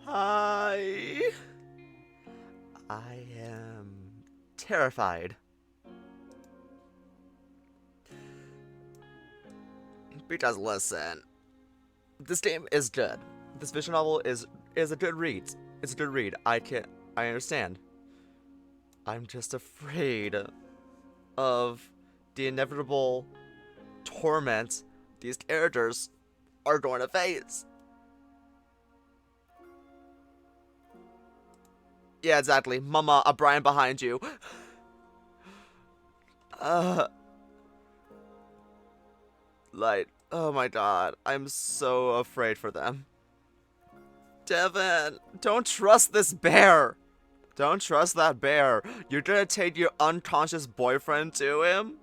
I am terrified. Because listen, this game is good. This visual novel is a good read. It's a good read. I understand. I'm just afraid of the inevitable torment these characters are going to face. Yeah, exactly. Mama, Brian behind you. Uh, oh my god, I'm so afraid for them. Devin, don't trust this bear. Don't trust that bear. You're gonna take your unconscious boyfriend to him?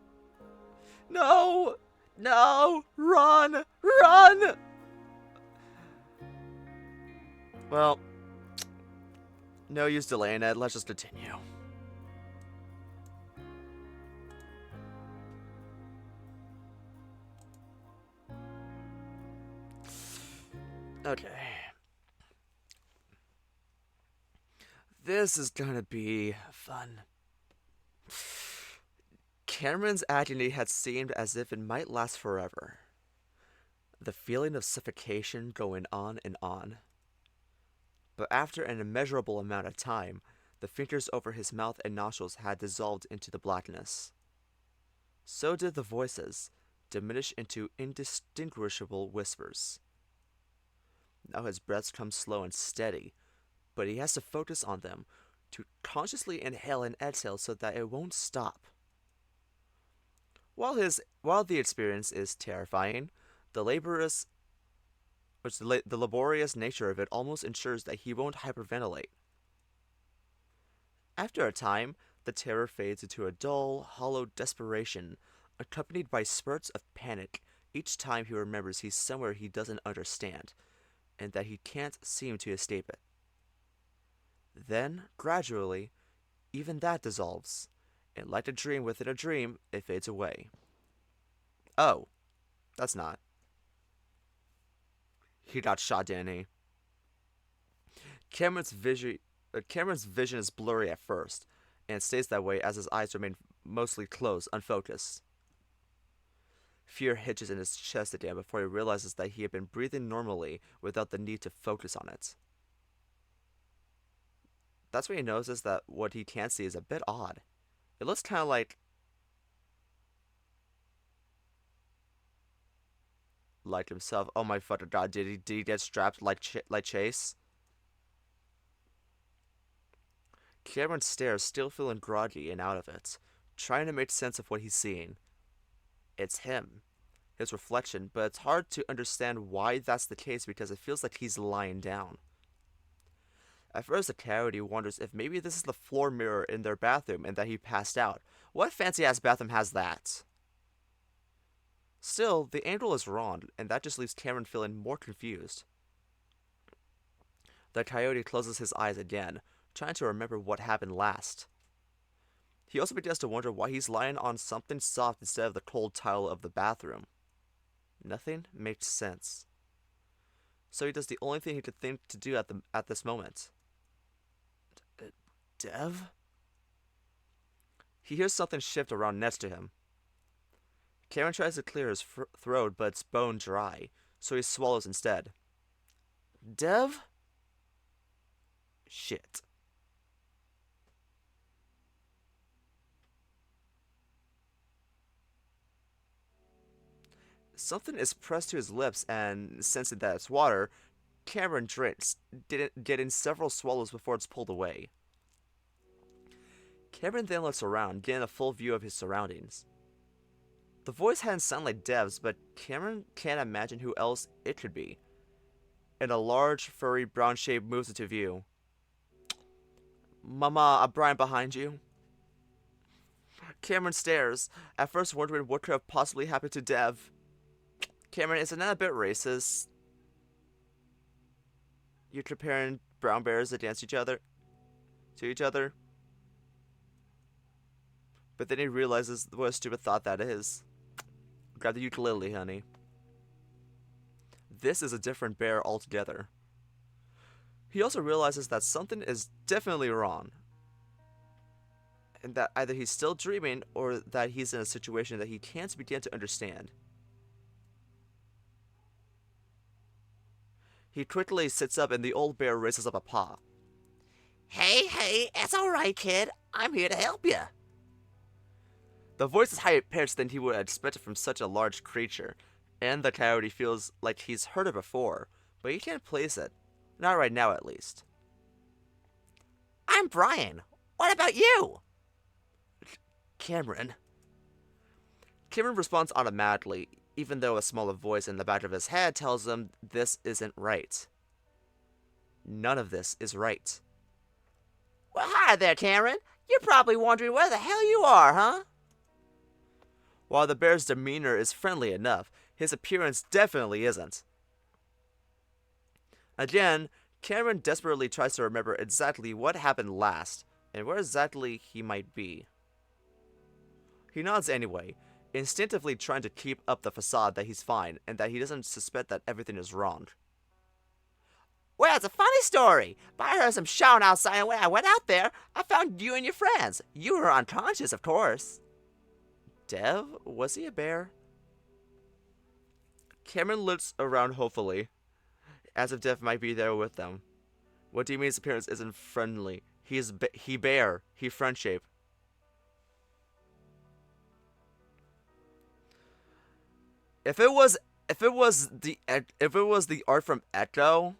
No! No! Run! Run! Well, no use delaying it. Let's just continue. Okay. This is gonna be fun. Cameron's agony had seemed as if it might last forever. The feeling of suffocation going on and on. But after an immeasurable amount of time, the fingers over his mouth and nostrils had dissolved into the blackness. So did the voices, diminish into indistinguishable whispers. Now his breaths come slow and steady, but he has to focus on them, to consciously inhale and exhale so that it won't stop. While the experience is terrifying, the the laborious nature of it almost ensures that he won't hyperventilate. After a time, the terror fades into a dull, hollow desperation, accompanied by spurts of panic each time he remembers he's somewhere he doesn't understand, and that he can't seem to escape it. Then, gradually, even that dissolves, and like a dream within a dream, it fades away. Oh, that's not. He got shot, didn't he? Cameron's vision, Cameron's vision is blurry at first, and it stays that way as his eyes remain mostly closed, unfocused. Fear hitches in his chest again before he realizes that he had been breathing normally without the need to focus on it. That's when he notices that what he can see is a bit odd. It looks kind of like himself. Oh my fucking god! Did he get strapped like Chase? Cameron stares, still feeling groggy and out of it, trying to make sense of what he's seeing. It's him, his reflection, but it's hard to understand why that's the case because it feels like he's lying down. At first, the coyote wonders if maybe this is the floor mirror in their bathroom and that he passed out. What fancy ass bathroom has that? Still, the angle is wrong, and that just leaves Cameron feeling more confused. The coyote closes his eyes again, trying to remember what happened last. He also begins to wonder why he's lying on something soft instead of the cold tile of the bathroom. Nothing makes sense. So he does the only thing he could think to do at this moment. Dev? He hears something shift around next to him. Cameron tries to clear his throat, but it's bone dry, so he swallows instead. Dev? Shit. Something is pressed to his lips, and sensing that it's water, Cameron drinks, getting several swallows before it's pulled away. Cameron then looks around, getting a full view of his surroundings. The voice hadn't sounded like Dev's, but Cameron can't imagine who else it could be. And a large, furry, brown shape moves into view. Mama, Brian behind you. Cameron stares, at first wondering what could have possibly happened to Dev. Cameron, isn't that a bit racist? You're comparing brown bears against each other? To each other? But then he realizes what a stupid thought that is. Grab the ukulele, honey. This is a different bear altogether. He also realizes that something is definitely wrong, and that either he's still dreaming or that he's in a situation that he can't begin to understand. He quickly sits up and the old bear raises up a paw. Hey, it's alright, kid. I'm here to help you. The voice is higher pitched than he would have expected from such a large creature, and the coyote feels like he's heard it before, but he can't place it. Not right now, at least. I'm Brian. What about you? Cameron. Cameron responds automatically, even though a smaller voice in the back of his head tells him this isn't right. None of this is right. Well, hi there, Cameron. You're probably wondering where the hell you are, huh? While the bear's demeanor is friendly enough, his appearance definitely isn't. Again, Cameron desperately tries to remember exactly what happened last, and where exactly he might be. He nods anyway, instinctively trying to keep up the facade that he's fine and that he doesn't suspect that everything is wrong. Well, it's a funny story, but I heard some shouting outside, and when I went out there, I found you and your friends. You were unconscious, of course. Dev? Was he a bear? Cameron looks around hopefully, as if Dev might be there with them. What do you mean his appearance isn't friendly? He bear. He friend shape. If it was the art from Echo,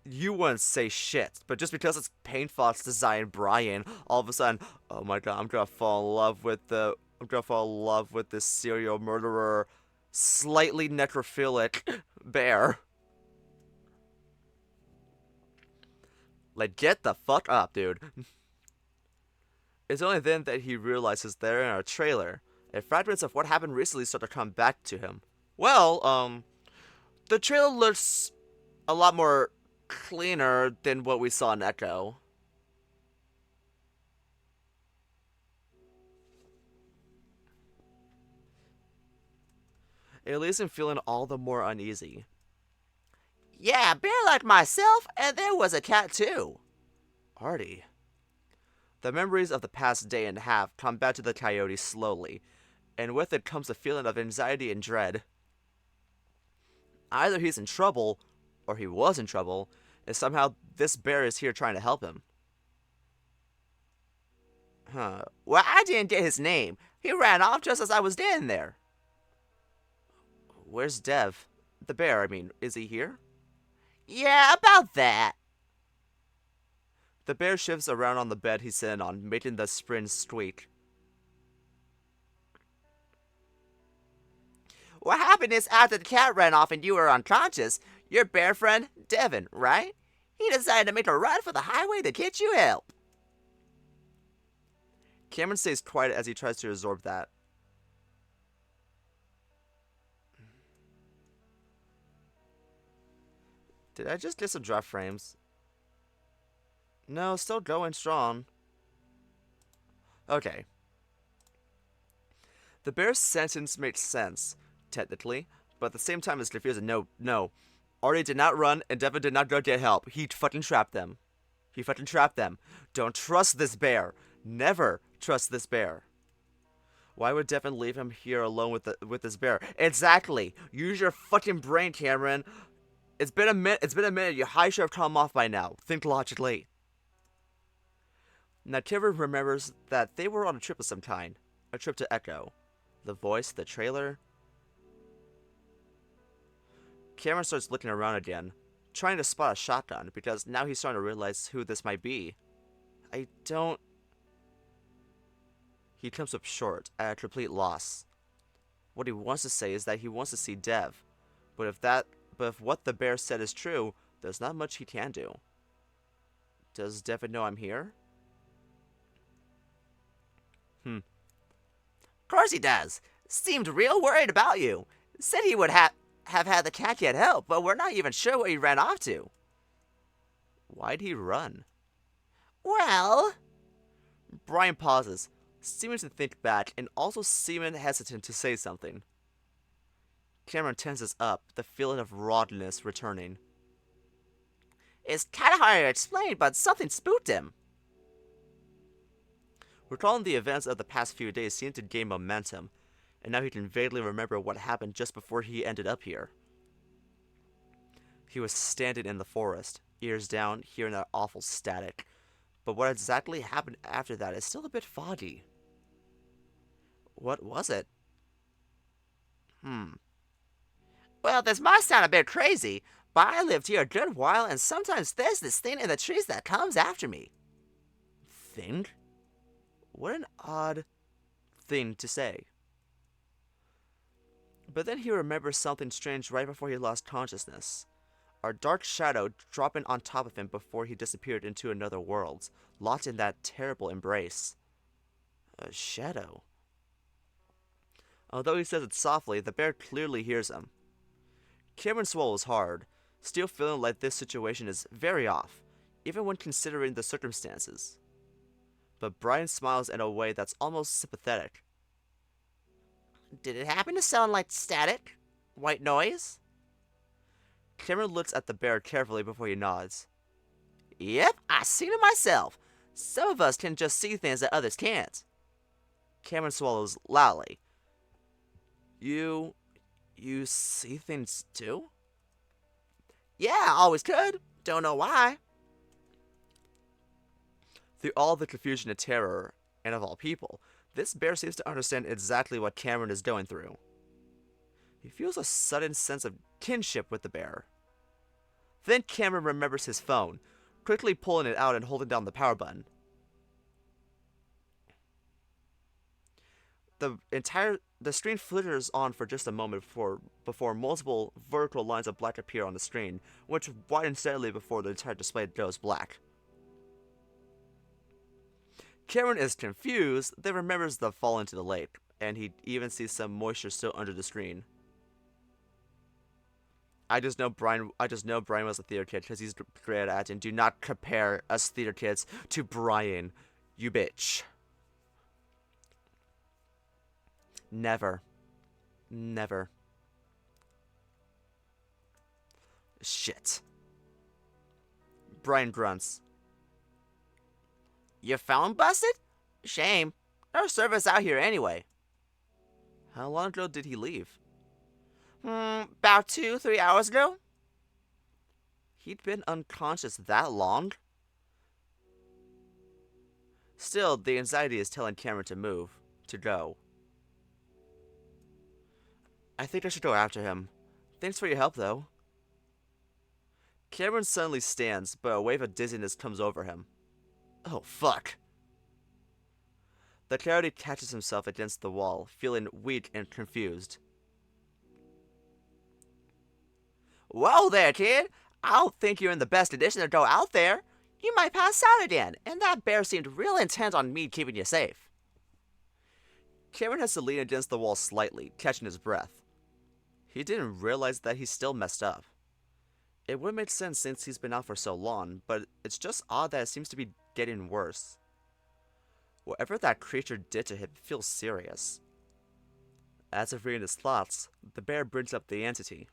you wouldn't say shit. But just because it's Paintfox design Brian, all of a sudden, oh my god, I'm gonna fall in love with this serial murderer, slightly necrophilic bear. Like, get the fuck up, dude. It's only then that he realizes they're in our trailer, and fragments of what happened recently start to come back to him. Well, the trailer looks a lot more cleaner than what we saw in Echo. It leaves him feeling all the more uneasy. Yeah, a bear like myself, and there was a cat too. Artie. The memories of the past day and a half come back to the coyote slowly, and with it comes a feeling of anxiety and dread. Either he's in trouble, or he was in trouble, and somehow this bear is here trying to help him. Well, I didn't get his name. He ran off just as I was standing there. Where's Dev? The bear, I mean, is he here? Yeah, about that. The bear shifts around on the bed he's sitting on, making the spring squeak. What happened is after the cat ran off and you were unconscious, your bear friend, Devin, right? He decided to make a run for the highway to get you help. Cameron stays quiet as he tries to absorb that. Did I just get some drop frames? No, still going strong. Okay. The bear's sentence makes sense, technically, but at the same time it's confusing. No. Artie did not run, and Devin did not go get help. He fucking trapped them. Don't trust this bear. Never trust this bear. Why would Devin leave him here alone with this bear? Exactly. Use your fucking brain, Cameron. It's been a minute. Your high should have come off by now. Think logically. Now Cameron remembers that they were on a trip of some kind. A trip to Echo. The voice, the trailer. Cameron starts looking around again, trying to spot a shotgun, because now he's starting to realize who this might be. He comes up short, at a complete loss. What he wants to say is that he wants to see Dev, but if what the bear said is true, there's not much he can do. Does Devin know I'm here? Of course he does. Seemed real worried about you. Said he would have had the cat get help, but we're not even sure where he ran off to. Why'd he run? Well... Brian pauses, seeming to think back, and also seeming hesitant to say something. Cameron tenses up, the feeling of rawness returning. It's kind of hard to explain, but something spooked him. Recalling the events of the past few days seemed to gain momentum, and now he can vaguely remember what happened just before he ended up here. He was standing in the forest, ears down, hearing that awful static, but what exactly happened after that is still a bit foggy. What was it? Well, this might sound a bit crazy, but I lived here a good while, and sometimes there's this thing in the trees that comes after me. Thing? What an odd thing to say. But then he remembers something strange right before he lost consciousness. A dark shadow dropping on top of him before he disappeared into another world, locked in that terrible embrace. A shadow. Although he says it softly, the bear clearly hears him. Cameron swallows hard, still feeling like this situation is very off, even when considering the circumstances. But Brian smiles in a way that's almost sympathetic. Did it happen to sound like static? White noise? Cameron looks at the bear carefully before he nods. Yep, I seen it myself. Some of us can just see things that others can't. Cameron swallows loudly. You see things too? Yeah, I always could. Don't know why. Through all the confusion and terror, and of all people, this bear seems to understand exactly what Cameron is going through. He feels a sudden sense of kinship with the bear. Then Cameron remembers his phone, quickly pulling it out and holding down the power button. The screen flitters on for just a moment before multiple vertical lines of black appear on the screen, which widen steadily before the entire display goes black. Cameron is confused, then remembers the fall into the lake, and he even sees some moisture still under the screen. I just know Brian was a theater kid because he's great at acting. Do not compare us theater kids to Brian, you bitch. Never. Never. Shit. Brian grunts. Your phone busted? Shame. No service out here anyway. How long ago did he leave? About 2-3 hours ago. He'd been unconscious that long? Still, the anxiety is telling Cameron to move, to go. I think I should go after him. Thanks for your help, though. Cameron suddenly stands, but a wave of dizziness comes over him. Oh, fuck. The coyote catches himself against the wall, feeling weak and confused. Whoa there, kid. I don't think you're in the best condition to go out there. You might pass out again, and that bear seemed real intent on me keeping you safe. Cameron has to lean against the wall slightly, catching his breath. He didn't realize that he's still messed up. It would make sense since he's been out for so long, but it's just odd that it seems to be getting worse. Whatever that creature did to him feels serious. As if reading his thoughts, the bear brings up the entity.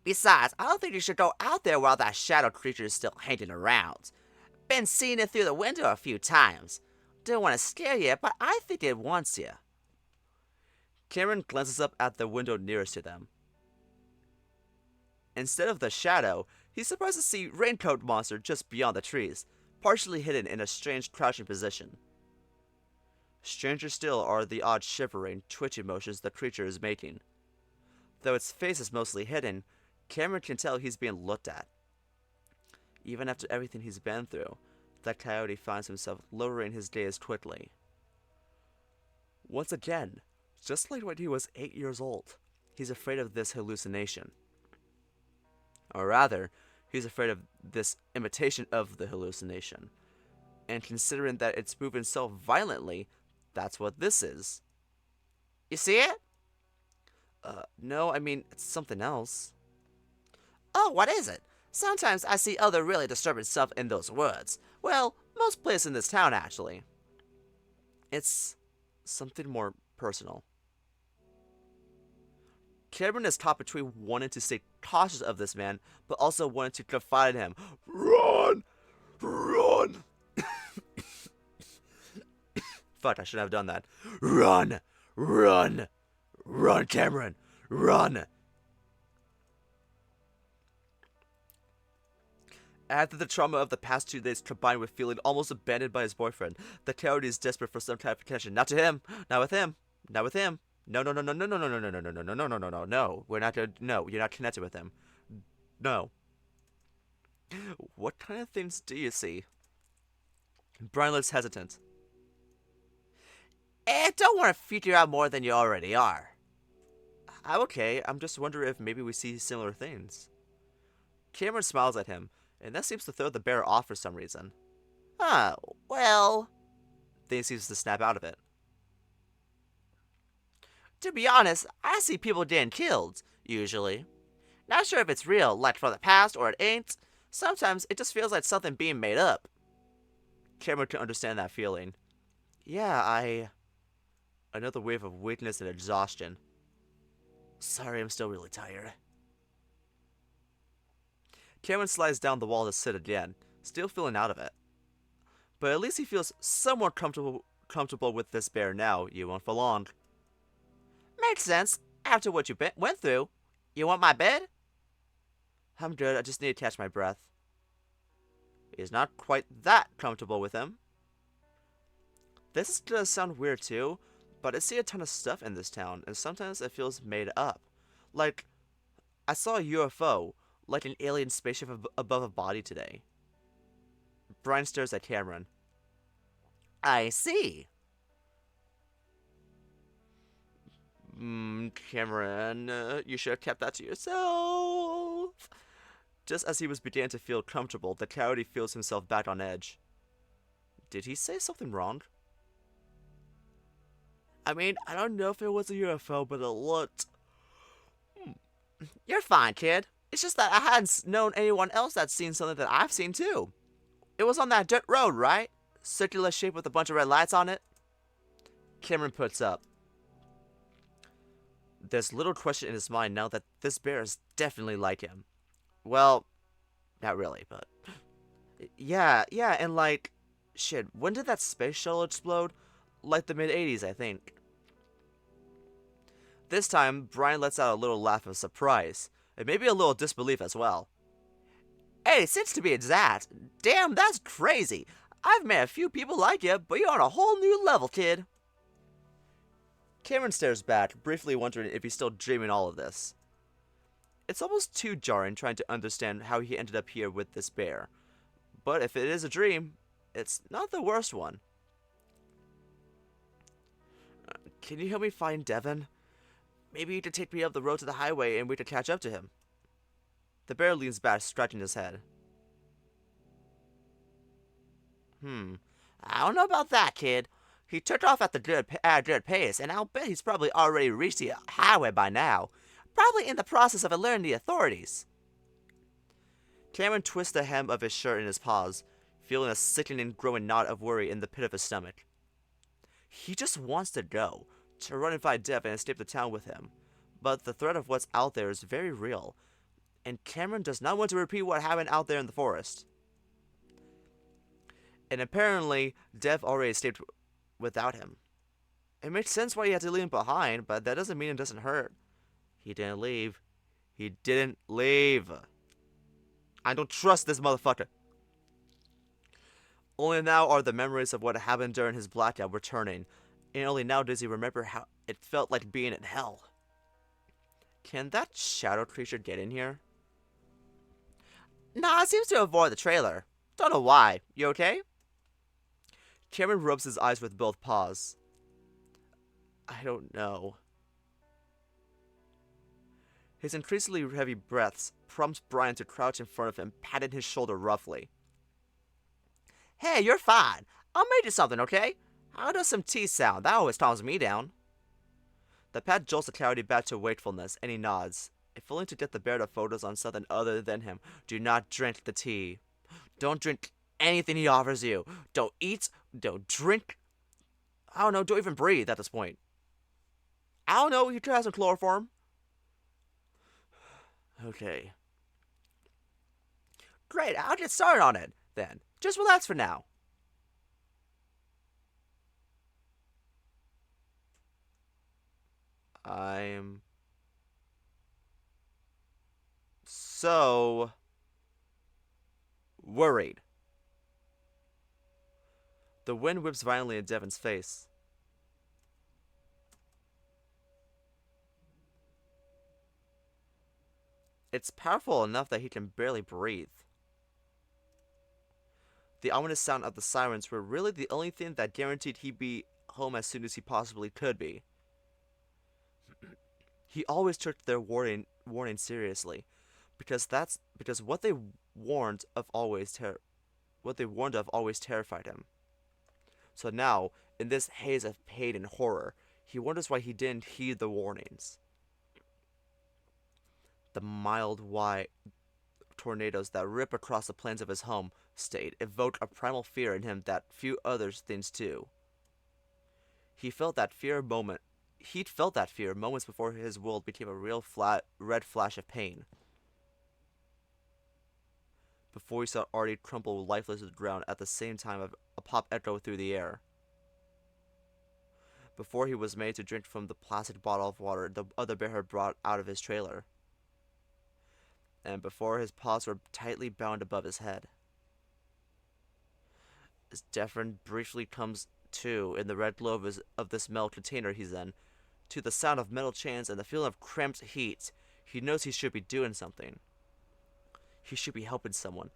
Besides, I don't think you should go out there while that shadow creature is still hanging around. Been seeing it through the window a few times. Don't want to scare you, but I think it wants you. Cameron glances up at the window nearest to them. Instead of the shadow, he's surprised to see Raincoat Monster just beyond the trees, partially hidden in a strange crouching position. Stranger still are the odd shivering, twitching motions the creature is making. Though its face is mostly hidden, Cameron can tell he's being looked at. Even after everything he's been through, that coyote finds himself lowering his gaze quickly. Once again, just like when he was 8 years old, he's afraid of this hallucination. Or rather, he's afraid of this imitation of the hallucination. And considering that it's moving so violently, that's what this is. You see it? No, I mean, it's something else. Oh, what is it? Sometimes I see other really disturbing stuff in those woods. Well, most places in this town, actually. It's something more personal. Cameron is caught between wanting to stay cautious of this man, but also wanting to confide in him. Run! Run! Fuck, I shouldn't have done that. Run! Run! Run, Cameron! Run! After the trauma of the past 2 days combined with feeling almost abandoned by his boyfriend, the coyote is desperate for some kind of attention. Not to him! Not with him! Not with him! No, no, no, no, no, no, no, no, no, no, no, no, no, no, no, no, no, no. We're not gonna. No, you're not connected with him. No. What kind of things do you see? Brian looks hesitant. Don't want to freak you out more than you already are. I'm okay. I'm just wondering if maybe we see similar things. Cameron smiles at him, and that seems to throw the bear off for some reason. Huh, well, Then he seems to snap out of it. to be honest, I see people getting killed, usually. Not sure if it's real, like from the past, or it ain't. Sometimes it just feels like something being made up. Cameron can understand that feeling. Another wave of weakness and exhaustion. Sorry, I'm still really tired. Cameron slides down the wall to sit again, still feeling out of it. But at least he feels somewhat comfortable with this bear now. You won't for long. Makes sense, after what you went through. You want my bed? I'm good, I just need to catch my breath. He's not quite that comfortable with him. This is gonna sound weird too, but I see a ton of stuff in this town, and sometimes it feels made up. Like, I saw a UFO, like an alien spaceship above a body today. Brian stares at Cameron. I see. Cameron, you should have kept that to yourself. Just as he was beginning to feel comfortable, the coyote feels himself back on edge. Did he say something wrong? I mean, I don't know if it was a UFO, but it looked... You're fine, kid. It's just that I hadn't known anyone else that's seen something that I've seen too. It was on that dirt road, right? Circular shape with a bunch of red lights on it? Cameron puts up. There's little question in his mind now that this bear is definitely like him. Well, not really, but... Yeah, and like... Shit, when did that space shuttle explode? Like the mid-80s, I think. This time, Brian lets out a little laugh of surprise, and maybe a little disbelief as well. 86 to be exact. Damn, that's crazy. I've met a few people like you, but you're on a whole new level, kid. Cameron stares back, briefly wondering if he's still dreaming all of this. It's almost too jarring trying to understand how he ended up here with this bear. But if it is a dream, it's not the worst one. Can you help me find Devon? Maybe you could take me up the road to the highway and we could catch up to him. The bear leans back, scratching his head. I don't know about that, kid. He took off at the good pace, and I'll bet he's probably already reached the highway by now. Probably in the process of alerting the authorities. Cameron twists the hem of his shirt in his paws, feeling a sickening growing knot of worry in the pit of his stomach. He just wants to go, to run and find Dev and escape the town with him. But the threat of what's out there is very real, and Cameron does not want to repeat what happened out there in the forest. And apparently, Dev already escaped without him. It makes sense why he had to leave him behind, but that doesn't mean it doesn't hurt. He didn't leave. He didn't leave. I don't trust this motherfucker. Only now are the memories of what happened during his blackout returning, and only now does he remember how it felt like being in hell. Can that shadow creature get in here? Nah, it seems to avoid the trailer. Don't know why. You okay? Cameron rubs his eyes with both paws. I don't know. His increasingly heavy breaths prompt Brian to crouch in front of him, patting his shoulder roughly. Hey, you're fine. I'll make you something, okay? How does some tea sound? That always calms me down. The pat jolts the coyote back to wakefulness, and he nods, if only to get the bear to focus on something other than him. Do not drink the tea. Don't drink anything he offers you. Don't eat. Don't drink. I don't know. Don't even breathe at this point. I don't know. You could have some chloroform. Okay. Great, I'll get started on it, then. Just relax for now. I'm so worried. The wind whips violently in Devon's face. It's powerful enough that he can barely breathe. The ominous sound of the sirens were really the only thing that guaranteed he'd be home as soon as he possibly could be. He always took their warning seriously, because what they warned of always terrified him. So now, in this haze of pain and horror, he wonders why he didn't heed the warnings. The mild white tornadoes that rip across the plains of his home state evoke a primal fear in him that few other things do. He felt that fear moment. He'd felt that fear moments before his world became a real flat red flash of pain. Before he saw Artie crumple lifeless to the ground at the same time a pop echoed through the air. Before he was made to drink from the plastic bottle of water the other bear had brought out of his trailer. And before his paws were tightly bound above his head. As Devon briefly comes to in the red glow of this metal container he's in, to the sound of metal chains and the feeling of cramped heat, he knows he should be doing something. He should be helping someone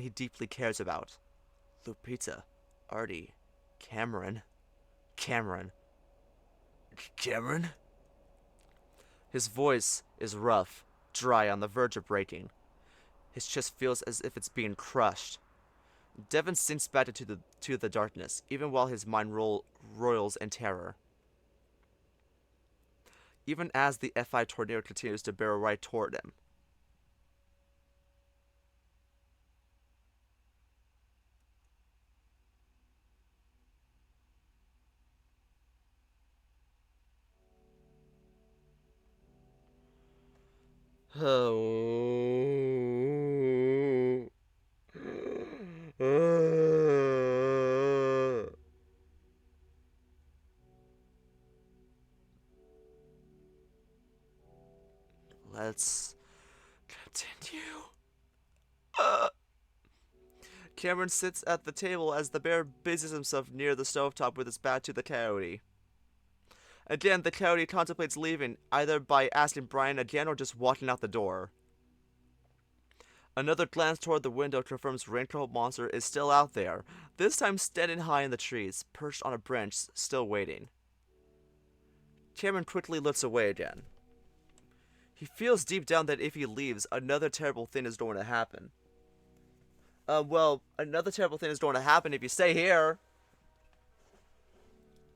he deeply cares about. Lupita, Artie, Cameron. Cameron. His voice is rough, dry, on the verge of breaking. His chest feels as if it's being crushed. Devon sinks back into the darkness, even while his mind roils in terror. Even as the Fi tornado continues to bear right toward him. Oh. Let's continue. Cameron sits at the table as the bear busies himself near the stovetop with his back to the coyote. Again, the coyote contemplates leaving, either by asking Brian again or just walking out the door. Another glance toward the window confirms Raincoat Monster is still out there, this time standing high in the trees, perched on a branch, still waiting. Cameron quickly looks away again. He feels deep down that if he leaves, another terrible thing is going to happen. Another terrible thing is going to happen if you stay here.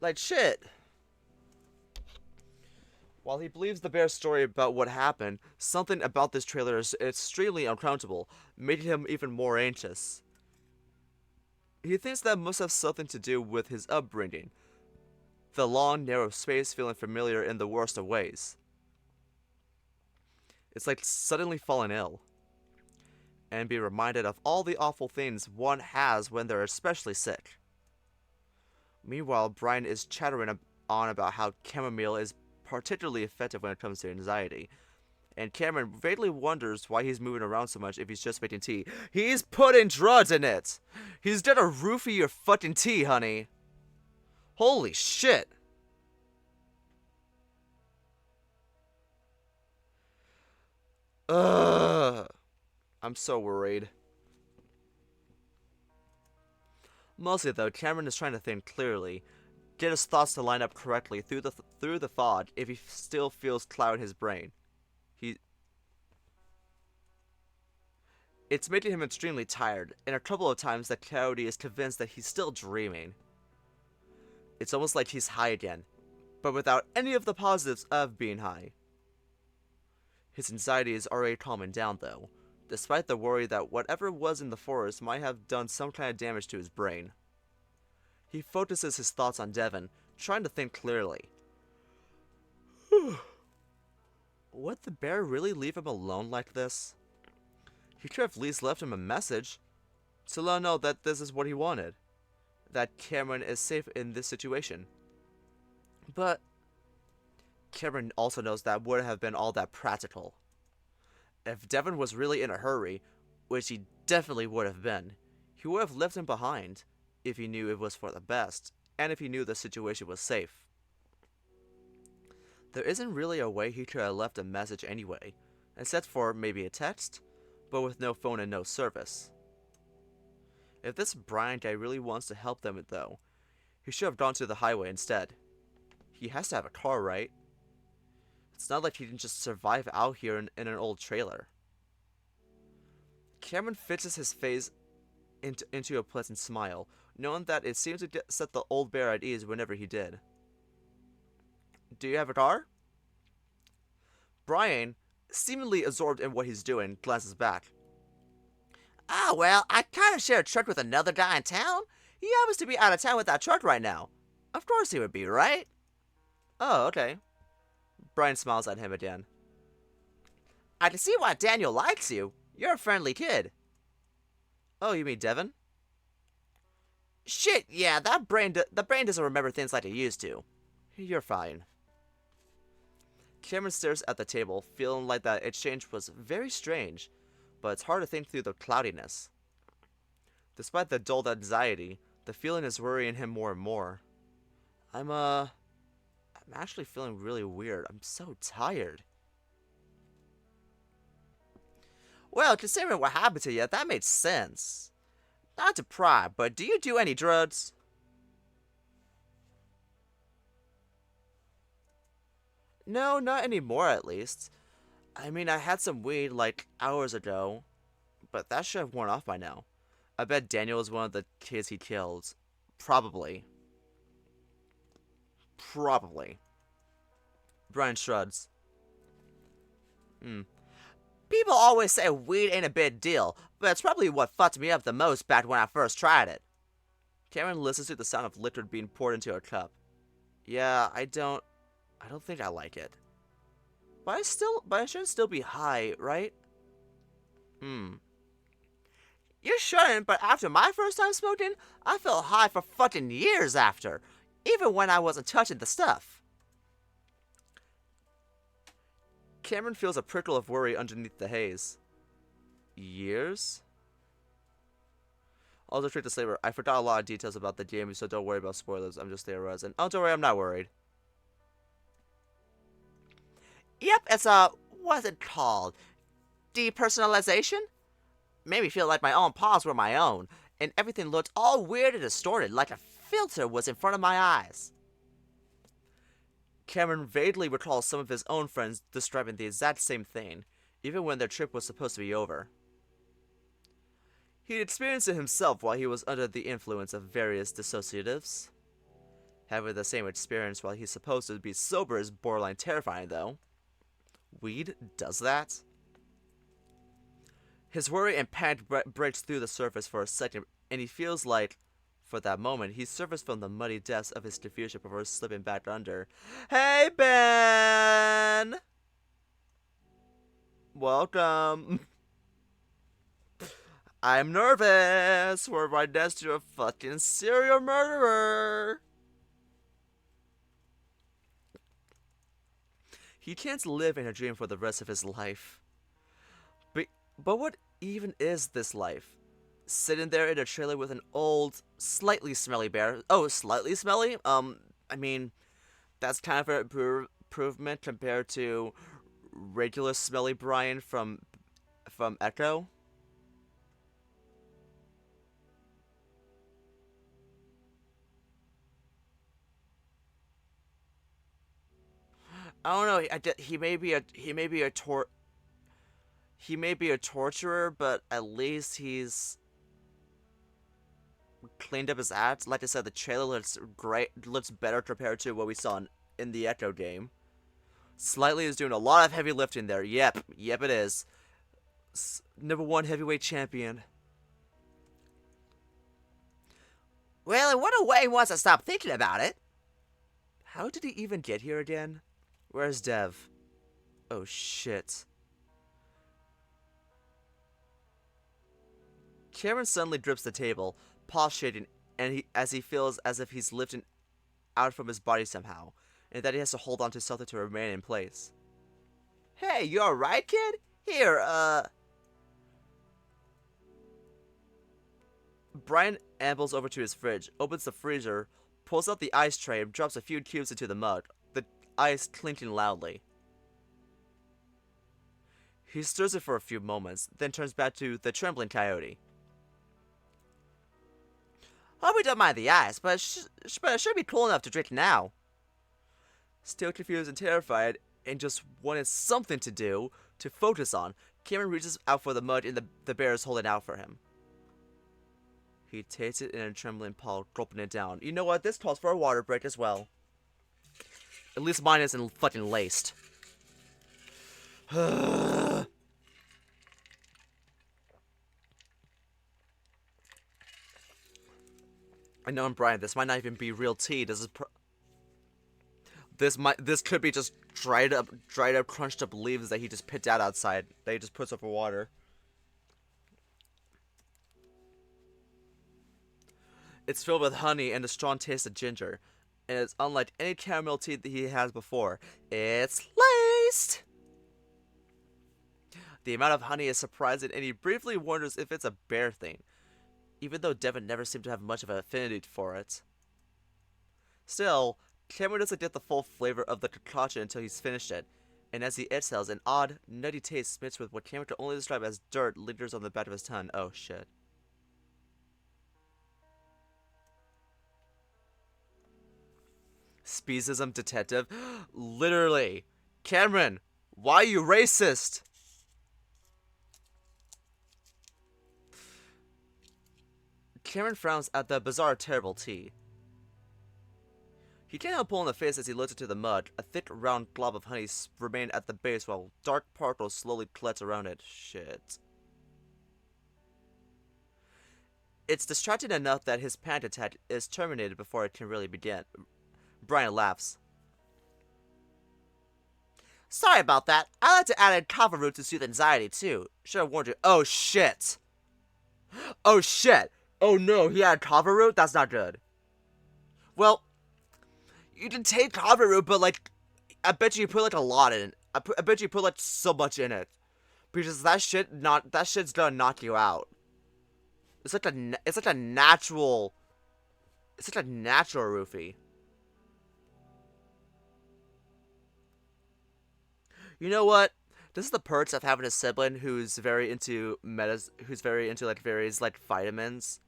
Like, shit. While he believes the bear's story about what happened, something about this trailer is extremely uncomfortable, making him even more anxious. He thinks that must have something to do with his upbringing. The long, narrow space feeling familiar in the worst of ways. It's like suddenly falling ill. And be reminded of all the awful things one has when they're especially sick. Meanwhile, Brian is chattering on about how chamomile is particularly effective when it comes to anxiety. And Cameron vaguely wonders why he's moving around so much if he's just making tea. He's putting drugs in it! He's gonna roofie your fucking tea, honey. Holy shit! Ugh. I'm so worried. Mostly though, Cameron is trying to think clearly, get his thoughts to line up correctly through the fog if he still feels cloud in his brain. It's making him extremely tired, and a couple of times the coyote is convinced that he's still dreaming. It's almost like he's high again, but without any of the positives of being high. His anxiety is already calming down though, despite the worry that whatever was in the forest might have done some kind of damage to his brain. He focuses his thoughts on Devon, trying to think clearly. would the bear really leave him alone like this? He could have at least left him a message to let him know that this is what he wanted, that Cameron is safe in this situation. But Cameron also knows that wouldn't have been all that practical. If Devon was really in a hurry, which he definitely would have been, he would have left him behind if he knew it was for the best, and if he knew the situation was safe. There isn't really a way he could have left a message anyway, except for maybe a text, but with no phone and no service. If this Brian guy really wants to help them though, he should have gone to the highway instead. He has to have a car, right? It's not like he can just survive out here in an old trailer. Cameron fixes his face into a pleasant smile, knowing that it seemed to set the old bear at ease whenever he did. Do you have a car? Brian, seemingly absorbed in what he's doing, glances back. Oh, well, I kind of share a truck with another guy in town. He happens to be out of town with that truck right now. Of course he would be, right? Oh, okay. Brian smiles at him again. I can see why Daniel likes you. You're a friendly kid. Oh, you mean Devon? Shit, yeah, the brain doesn't remember things like it used to. You're fine. Cameron stares at the table, feeling like that exchange was very strange, but it's hard to think through the cloudiness. Despite the dull anxiety, the feeling is worrying him more and more. I'm actually feeling really weird. I'm so tired. Well, considering what happened to you, that made sense. Not to pry, but do you do any drugs? No, not anymore at least. I mean, I had some weed like hours ago, but that should have worn off by now. I bet Daniel is one of the kids he killed. Probably. Probably. Brian shrugs. People always say weed ain't a big deal, but it's probably what fucked me up the most back when I first tried it. Cameron listens to the sound of liquid being poured into a cup. Yeah, I don't think I like it. But I should still be high, right? You shouldn't, but after my first time smoking, I felt high for fucking years after, even when I wasn't touching the stuff. Cameron feels a prickle of worry underneath the haze. Years? Also, quick disclaimer, I forgot a lot of details about the game, so don't worry about spoilers. I'm just theorizing. Oh, don't worry, I'm not worried. Yep, it's what's it called? Depersonalization? Made me feel like my own paws were my own, and everything looked all weird and distorted, like a filter was in front of my eyes. Cameron vaguely recalls some of his own friends describing the exact same thing, even when their trip was supposed to be over. He'd experienced it himself while he was under the influence of various dissociatives. Having the same experience while he's supposed to be sober is borderline terrifying, though. Weed does that? His worry and panic breaks through the surface for a second, and he feels like, for that moment, he surfaced from the muddy depths of his confusion before slipping back under. Hey, Ben! Welcome. I'm nervous. We're right next to a fucking serial murderer. He can't live in a dream for the rest of his life. But what even is this life? Sitting there in a trailer with an old, slightly smelly bear. Oh, slightly smelly? I mean, that's kind of an improvement compared to regular smelly Brian from Echo. I don't know. He may be a torturer, but at least he's cleaned up his act. Like I said, the trailer looks great, looks better compared to what we saw in the Echo game. Slightly is doing a lot of heavy lifting there. Yep, it is. #1 heavyweight champion. Well, in what a way once I stop thinking about it. How did he even get here again? Where's Dev? Oh shit. Cameron suddenly grips the table, paws shaking, as he feels as if he's lifting out from his body somehow, and that he has to hold on to something to remain in place. Hey, you alright, kid? Here, Brian ambles over to his fridge, opens the freezer, pulls out the ice tray, and drops a few cubes into the mug, the ice clinking loudly. He stirs it for a few moments, then turns back to the trembling coyote. Hope we don't mind the ice, but it should be cool enough to drink now. Still confused and terrified, and just wanted something to do, to focus on, Cameron reaches out for the mug and the bear is holding out for him. He takes it in a trembling paw, gulping it down. You know what? This calls for a water break as well. At least mine isn't fucking laced. I know I'm Brian. This might not even be real tea. This could be just dried up, crunched up leaves that he just picked out outside. That he just puts over water. It's filled with honey and a strong taste of ginger, and it's unlike any caramel tea that he has before. It's laced! The amount of honey is surprising, and he briefly wonders if it's a bear thing, even though Devin never seemed to have much of an affinity for it. Still, Cameron doesn't get the full flavor of the concoction until he's finished it, and as he exhales, an odd, nutty taste mixed with what Cameron can only describe as dirt lingers on the back of his tongue. Oh shit. Speciesism detective? Literally. Cameron, why are you racist? Cameron frowns at the bizarre, terrible tea. He can't help pulling a face as he looks into the mud. A thick, round glob of honey remains at the base while dark particles slowly collect around it. Shit. It's distracting enough that his panic attack is terminated before it can really begin. Brian laughs. Sorry about that. I like to add in kava root to soothe anxiety, too. Should have warned you. Oh shit! Oh shit! Oh no, he had kava root? That's not good. Well, you can take kava root, but like, I bet you put like a lot in it. I bet you put like so much in it, because that shit's gonna knock you out. It's like a natural roofie. You know what? This is the perks of having a sibling who's very into like various like vitamins.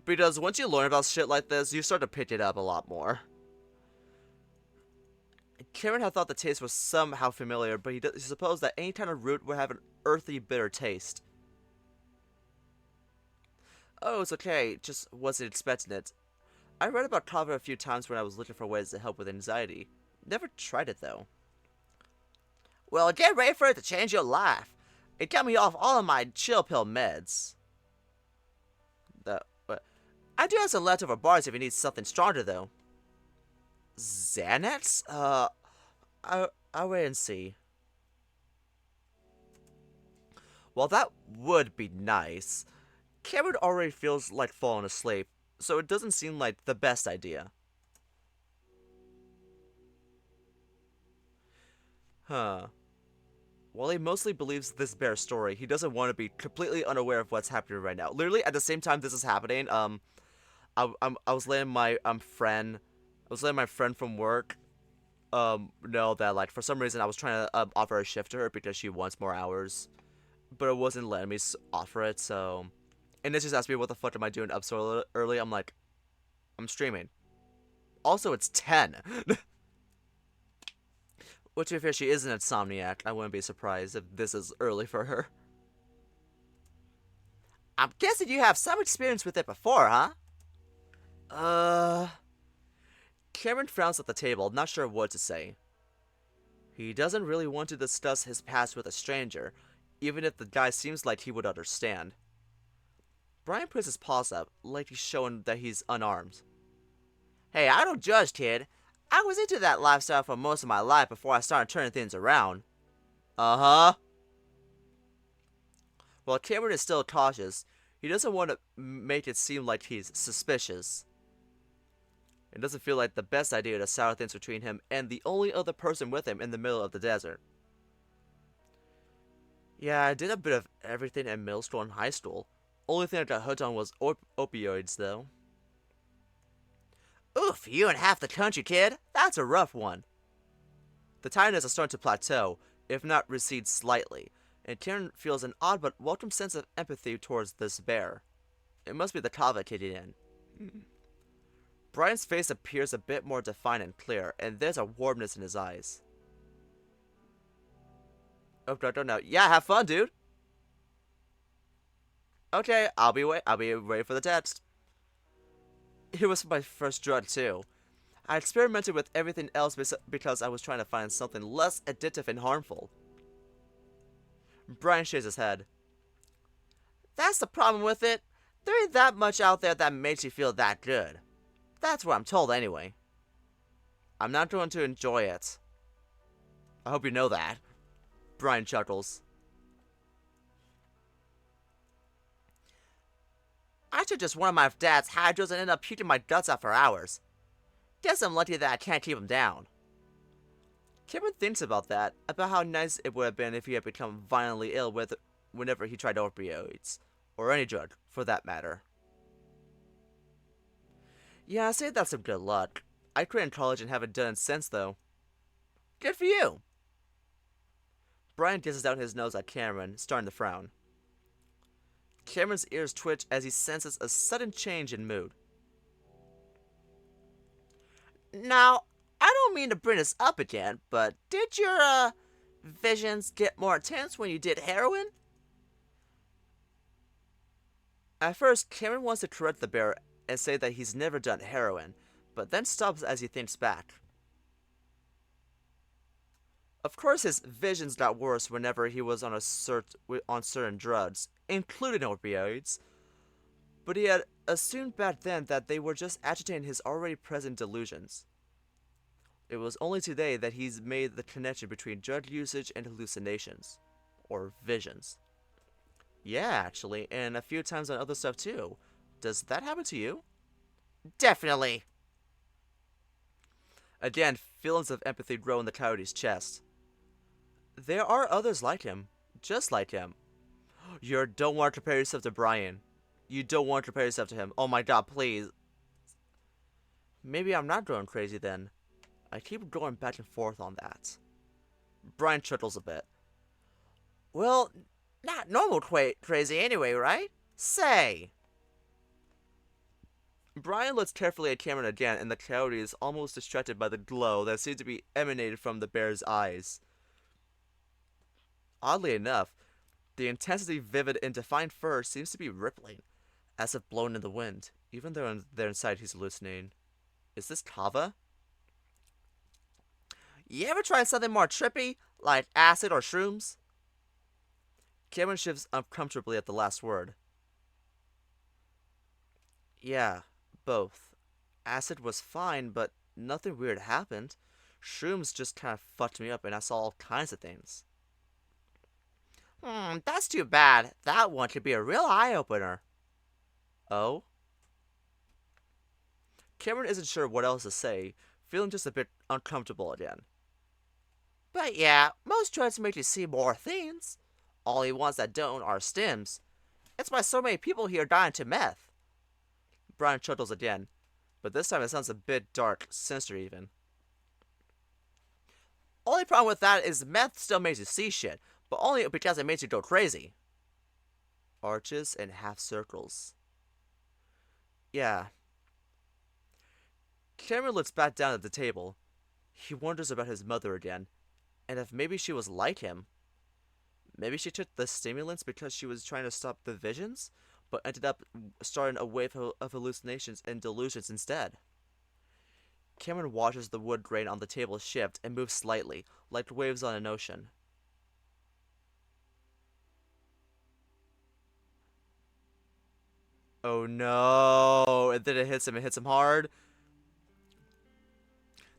Because once you learn about shit like this, you start to pick it up a lot more. Cameron had thought the taste was somehow familiar, but he supposed that any kind of root would have an earthy, bitter taste. Oh, it's okay, just wasn't expecting it. I read about kava a few times when I was looking for ways to help with anxiety. Never tried it though. Well, get ready for it to change your life. It got me off all of my chill pill meds. I do have some leftover bars if you need something stronger, though. Xanax? I'll wait and see. Well, that would be nice. Cameron already feels like falling asleep, so it doesn't seem like the best idea. Huh. While he mostly believes this bear story, he doesn't want to be completely unaware of what's happening right now. Literally, at the same time this is happening, I was letting my friend from work know that like for some reason I was trying to offer a shift to her because she wants more hours, but it wasn't letting me offer it. So, and then she just asked me, "What the fuck am I doing up so early?" I'm like, "I'm streaming." Also, it's 10. Which, if she is an insomniac, I wouldn't be surprised if this is early for her. I'm guessing you have some experience with it before, huh? Cameron frowns at the table, not sure what to say. He doesn't really want to discuss his past with a stranger, even if the guy seems like he would understand. Brian puts his paws up, like he's showing that he's unarmed. Hey, I don't judge, kid. I was into that lifestyle for most of my life before I started turning things around. Uh-huh. While Cameron is still cautious, he doesn't want to make it seem like he's suspicious. It doesn't feel like the best idea to sour things between him and the only other person with him in the middle of the desert. Yeah, I did a bit of everything in middle school and high school. Only thing I got hooked on was opioids, though. Oof, you and half the country, kid. That's a rough one. The tiredness is starting to plateau, if not recede slightly, and Karen feels an odd but welcome sense of empathy towards this bear. It must be the kava kicking in. Brian's face appears a bit more defined and clear, and there's a warmness in his eyes. Oh, no. Yeah, have fun, dude. Okay, I'll be waiting for the text. It was my first drug, too. I experimented with everything else because I was trying to find something less addictive and harmful. Brian shakes his head. That's the problem with it. There ain't that much out there that makes you feel that good. That's what I'm told anyway. I'm not going to enjoy it. I hope you know that. Brian chuckles. I took just one of my dad's hydros and ended up puking my guts out for hours. Guess I'm lucky that I can't keep him down. Cameron thinks about that, about how nice it would have been if he had become violently ill with whenever he tried opioids, or any drug, for that matter. Yeah, I say that's some good luck. I quit in college and haven't done it since, though. Good for you. Brian gazes down his nose at Cameron, starting to frown. Cameron's ears twitch as he senses a sudden change in mood. Now, I don't mean to bring this up again, but did your, visions get more intense when you did heroin? At first, Cameron wants to correct the bear and say that he's never done heroin, but then stops as he thinks back. Of course, his visions got worse whenever he was on certain drugs, including opioids, but he had assumed back then that they were just agitating his already present delusions. It was only today that he's made the connection between drug usage and hallucinations, or visions. Yeah, actually, and a few times on other stuff too. Does that happen to you? Definitely. Again, feelings of empathy grow in the coyote's chest. There are others like him, just like him. You don't want to compare yourself to Brian. You don't want to compare yourself to him. Oh my god, please. Maybe I'm not going crazy then. I keep going back and forth on that. Brian chuckles a bit. Well, not normal crazy anyway, right? Say. Brian looks carefully at Cameron again, and the coyote is almost distracted by the glow that seems to be emanated from the bear's eyes. Oddly enough, the intensity vivid and defined fur seems to be rippling, as if blown in the wind, even though they're inside he's hallucinating. Is this kava? You ever tried something more trippy, like acid or shrooms? Cameron shifts uncomfortably at the last word. Yeah, both. Acid was fine, but nothing weird happened. Shrooms just kind of fucked me up and I saw all kinds of things. That's too bad. That one could be a real eye-opener. Oh? Cameron isn't sure what else to say, feeling just a bit uncomfortable again. But yeah, most drugs make you see more things. Only ones that don't are stims. It's why so many people here dying to meth. Brian chuckles again, but this time it sounds a bit dark, sinister even. Only problem with that is meth still makes you see shit, but only because it makes you go crazy. Arches and half circles. Yeah. Cameron looks back down at the table. He wonders about his mother again, and if maybe she was like him. Maybe she took the stimulants because she was trying to stop the visions, but ended up starting a wave of hallucinations and delusions instead. Cameron watches the wood grain on the table shift and move slightly, like waves on an ocean. Oh no! And then it hits him hard.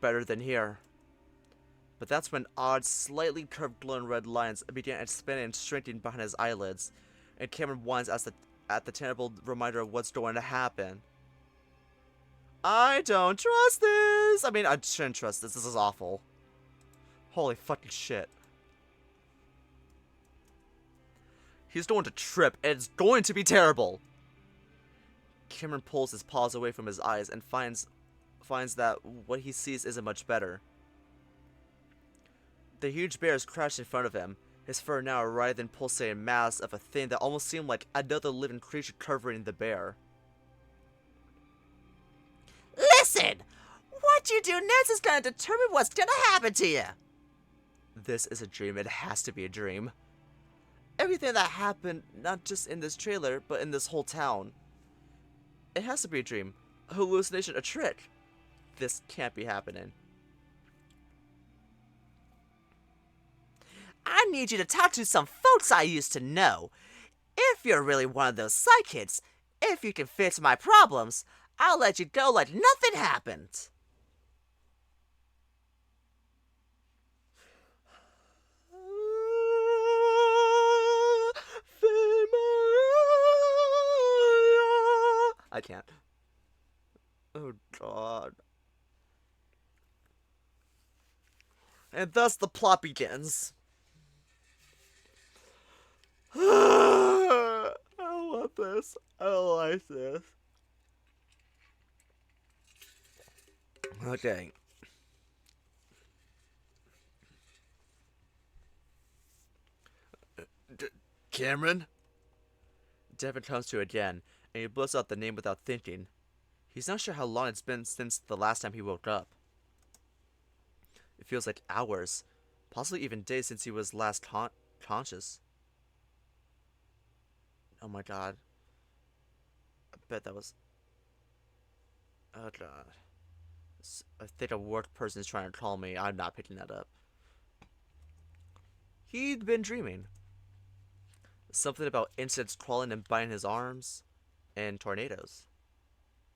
better than here. But that's when odd, slightly curved glowing red lines began expanding and shrinking behind his eyelids, and Cameron whines at the terrible reminder of what's going to happen. I don't trust this! I mean, I shouldn't trust this. This is awful. Holy fucking shit. He's going to trip, and it's going to be terrible! Cameron pulls his paws away from his eyes and finds that what he sees isn't much better. The huge bear is crouched in front of him, his fur now a writhing, pulsating mass of a thing that almost seemed like another living creature covering the bear. Listen! What you do next is gonna determine what's gonna happen to you! This is a dream. It has to be a dream. Everything that happened, not just in this trailer, but in this whole town. It has to be a dream. A hallucination, a trick. This can't be happening. I need you to talk to some folks I used to know. If you're really one of those psychics, if you can fix my problems, I'll let you go like nothing happened. I can't. Oh god. And thus the plot begins. I love this. I like this. Okay. Cameron? Devin comes to again, and he blows out the name without thinking. He's not sure how long it's been since the last time he woke up. It feels like hours, possibly even days since he was last conscious. Oh my god. I bet that was... Oh god. I think a work person is trying to call me. I'm not picking that up. He'd been dreaming. Something about insects crawling and biting his arms, and tornadoes.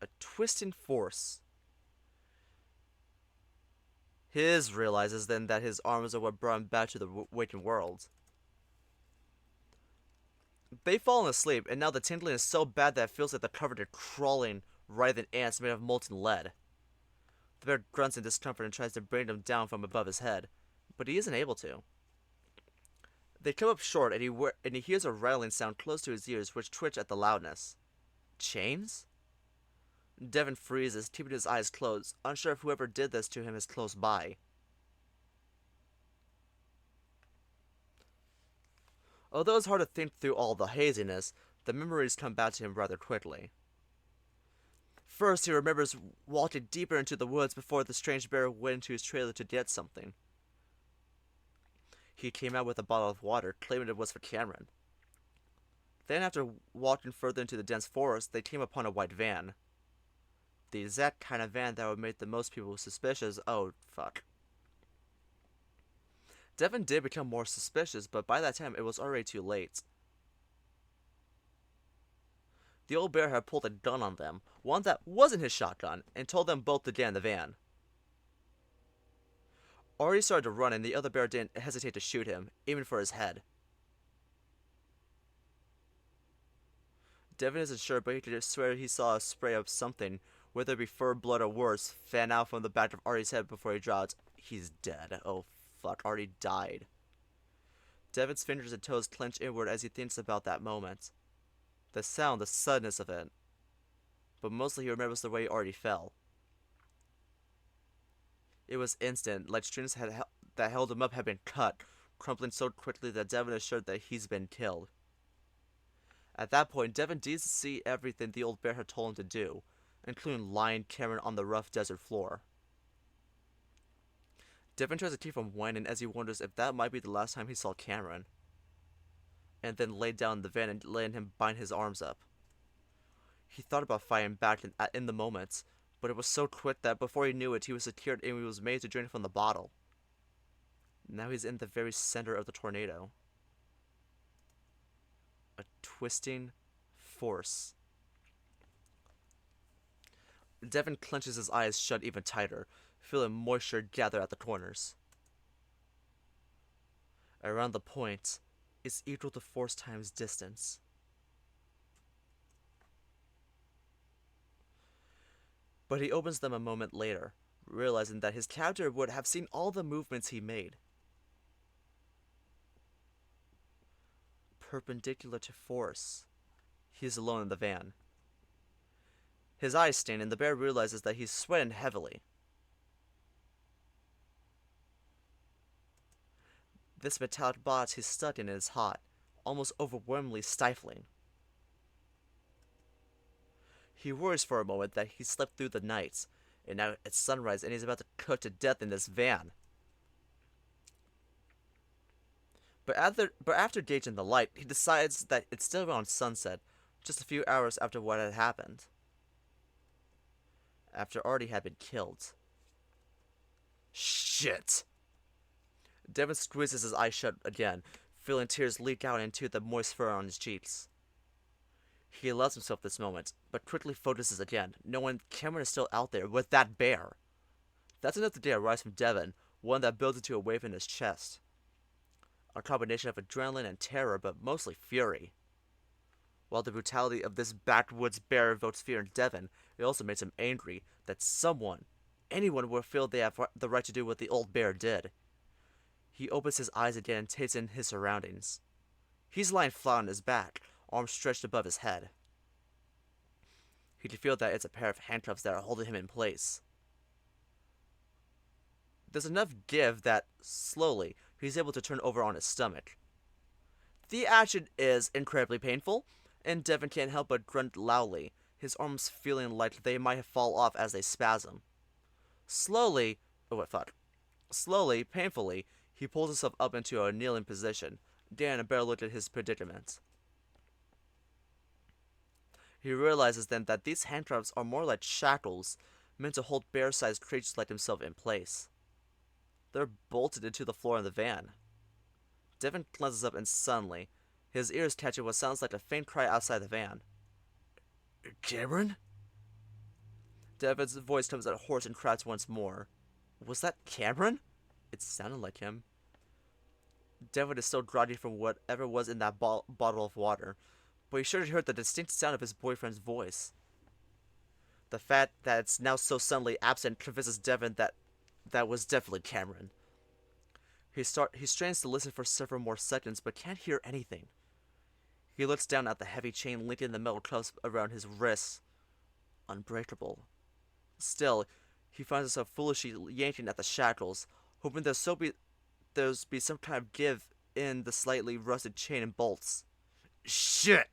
A twisting force. His realizes then that his arms are what brought him back to the waking world. They've fallen asleep, and now the tingling is so bad that it feels like they're covered in crawling, writhing ants made of molten lead. The bear grunts in discomfort and tries to bring them down from above his head, but he isn't able to. They come up short, and he hears a rattling sound close to his ears, which twitch at the loudness. Chains? Devin freezes, keeping his eyes closed, unsure if whoever did this to him is close by. Although it's hard to think through all the haziness, the memories come back to him rather quickly. First, he remembers walking deeper into the woods before the strange bear went into his trailer to get something. He came out with a bottle of water, claiming it was for Cameron. Then, after walking further into the dense forest, they came upon a white van. The exact kind of van that would make the most people suspicious. Oh, fuck. Devin did become more suspicious, but by that time it was already too late. The old bear had pulled a gun on them, one that wasn't his shotgun, and told them both to get in the van. Ari started to run, and the other bear didn't hesitate to shoot him, aiming for his head. Devin isn't sure, but he could swear he saw a spray of something, whether it be fur, blood, or worse, fan out from the back of Ari's head before he dropped. He's dead. Oh fuck, Ari died. Devin's fingers and toes clench inward as he thinks about that moment. The sound, the suddenness of it. But mostly he remembers the way Ari fell. It was instant, like strings that held him up had been cut, crumpling so quickly that Devin is sure that he's been killed. At that point, Devin needs to see everything the old bear had told him to do, including lying Cameron on the rough desert floor. Devin tries to keep from whining as he wonders if that might be the last time he saw Cameron, and then laid down in the van and letting him bind his arms up. He thought about fighting back in the moment, but it was so quick that before he knew it, he was secured and he was made to drink from the bottle. Now he's in the very center of the tornado. A twisting force. Devin clenches his eyes shut even tighter, feeling moisture gather at the corners. Around the point is equal to force times distance. But he opens them a moment later, realizing that his captor would have seen all the movements he made. Perpendicular to force, he is alone in the van. His eyes stain, and the bear realizes that he's sweating heavily. This metallic box he's stuck in is hot, almost overwhelmingly stifling. He worries for a moment that he slept through the night, and now it's sunrise and he's about to cook to death in this van. But after gauging the light, he decides that it's still around sunset, just a few hours after what had happened. After Artie had been killed. Shit! Devin squeezes his eyes shut again, feeling tears leak out into the moist fur on his cheeks. He allows himself this moment, but quickly focuses again, knowing Cameron is still out there with that bear. That's enough to get a rise from Devin, one that builds into a wave in his chest. A combination of adrenaline and terror, but mostly fury. While the brutality of this backwoods bear evokes fear in Devin, it also makes him angry that anyone will feel they have the right to do what the old bear did. He opens his eyes again and takes in his surroundings. He's lying flat on his back, arms stretched above his head. He can feel that it's a pair of handcuffs that are holding him in place. There's enough give that, slowly, he's able to turn over on his stomach. The action is incredibly painful, and Devin can't help but grunt loudly, his arms feeling like they might fall off as they spasm. Slowly, painfully, he pulls himself up into a kneeling position, getting a better look at his predicament. He realizes then that these handcuffs are more like shackles, meant to hold bear-sized creatures like himself in place. They're bolted into the floor in the van. Devin cleanses up and suddenly, his ears catching what sounds like a faint cry outside the van. Cameron? Devin's voice comes out hoarse and cracks once more. Was that Cameron? It sounded like him. Devin is still groggy from whatever was in that bottle of water, but he sure heard the distinct sound of his boyfriend's voice. The fact that it's now so suddenly absent convinces Devin that was definitely Cameron. He strains to listen for several more seconds, but can't hear anything. He looks down at the heavy chain linking the metal cuffs around his wrists. Unbreakable. Still, he finds himself foolishly yanking at the shackles, hoping there's be some kind of give in the slightly rusted chain and bolts. Shit!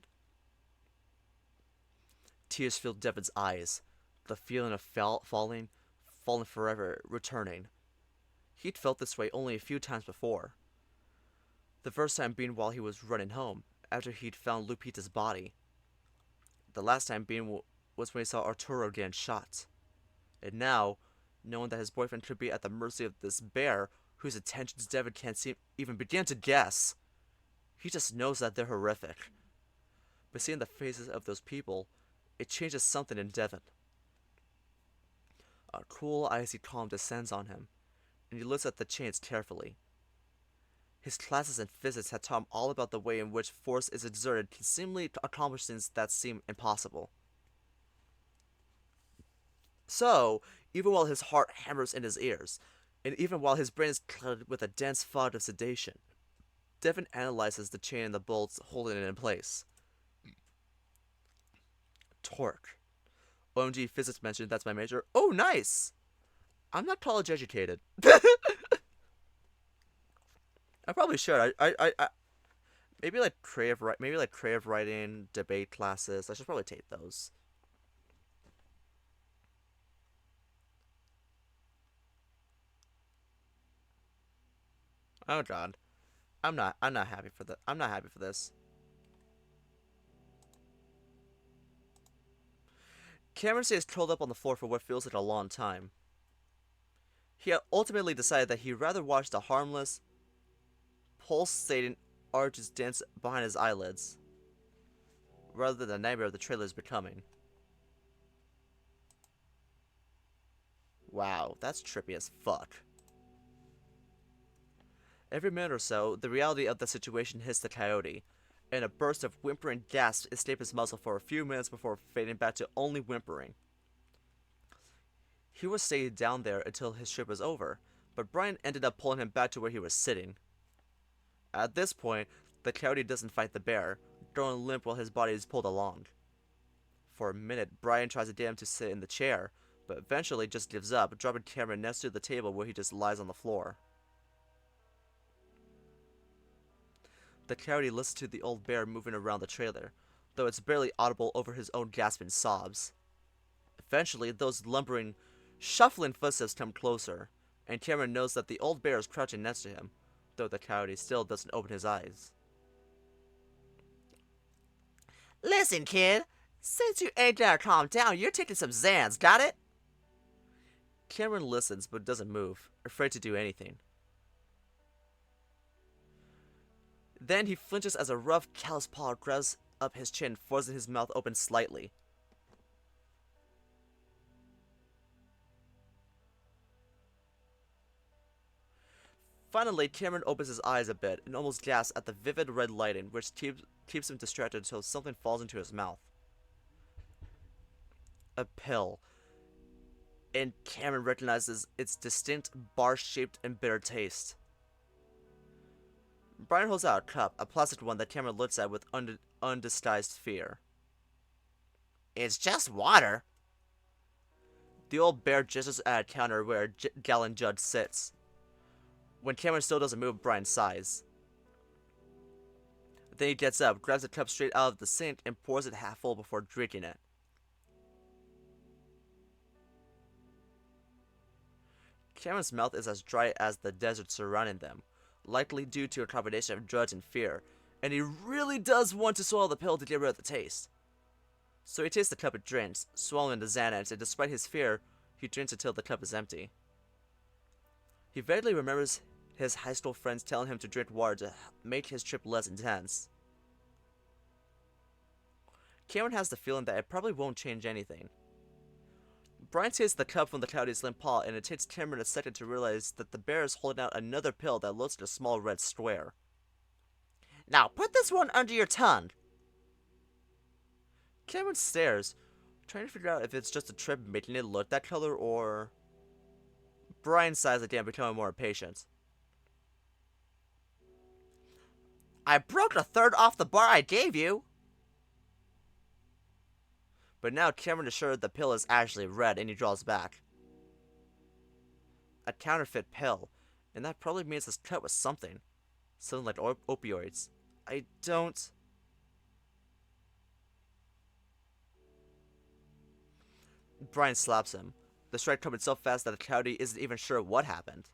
Tears filled Devin's eyes, the feeling of falling forever returning. He'd felt this way only a few times before. The first time being while he was running home, after he'd found Lupita's body. The last time being was when he saw Arturo getting shot. And now, knowing that his boyfriend could be at the mercy of this bear, whose intentions Devin can't even begin to guess. He just knows that they're horrific. But seeing the faces of those people, it changes something in Devin. A cool, icy calm descends on him, and he looks at the chains carefully. His classes in physics had taught him all about the way in which force is exerted can seemingly accomplish things that seem impossible. So, even while his heart hammers in his ears, and even while his brain is clouded with a dense fog of sedation, Devin analyzes the chain and the bolts holding it in place. Torque. OMG, physics mentioned, that's my major. Oh, nice! I'm not college educated. I probably should. I maybe like creative writing, debate classes. I should probably take those. Oh god. I'm not happy for that. I'm not happy for this. Cameron stays curled up on the floor for what feels like a long time. He ultimately decided that he'd rather watch the harmless, pulsating arches dance behind his eyelids, rather than the nightmare the trailer is becoming. Wow, that's trippy as fuck. Every minute or so, the reality of the situation hits the coyote, and a burst of whimpering gasps escape his muzzle for a few minutes before fading back to only whimpering. He was staying down there until his trip was over, but Brian ended up pulling him back to where he was sitting. At this point, the coyote doesn't fight the bear, going limp while his body is pulled along. For a minute, Brian tries to get him to sit in the chair, but eventually just gives up, dropping Cameron next to the table where he just lies on the floor. The coyote listens to the old bear moving around the trailer, though it's barely audible over his own gasping sobs. Eventually, those lumbering, shuffling footsteps come closer, and Cameron knows that the old bear is crouching next to him, though the coyote still doesn't open his eyes. Listen, kid. Since you ain't gonna calm down, you're taking some Xans, got it? Cameron listens but doesn't move, afraid to do anything. Then he flinches as a rough, callous paw grabs up his chin, forcing his mouth open slightly. Finally, Cameron opens his eyes a bit and almost gasps at the vivid red lighting, which keeps him distracted until something falls into his mouth. A pill. And Cameron recognizes its distinct, bar-shaped and bitter taste. Brian holds out a cup, a plastic one that Cameron looks at with undisguised fear. It's just water. The old bear gestures at a counter where a gallon jug sits. When Cameron still doesn't move, Brian sighs. Then he gets up, grabs the cup straight out of the sink, and pours it half full before drinking it. Cameron's mouth is as dry as the desert surrounding them, likely due to a combination of drugs and fear, and he really does want to swallow the pill to get rid of the taste. So he takes the cup and drinks, swallowing the Xanax, and despite his fear, he drinks until the cup is empty. He vaguely remembers his high school friends telling him to drink water to make his trip less intense. Cameron has the feeling that it probably won't change anything. Brian takes the cup from the coyote's limp paw, and it takes Cameron a second to realize that the bear is holding out another pill that looks like a small red square. Now put this one under your tongue. Cameron stares, trying to figure out if it's just a trip making it look that color or... Brian sighs again, becoming more impatient. I broke a third off the bar I gave you. But now Cameron is sure the pill is actually red, and he draws back. A counterfeit pill, and that probably means it's cut with something. Something like opioids. I don't... Brian slaps him, the strike coming so fast that the coyote isn't even sure what happened.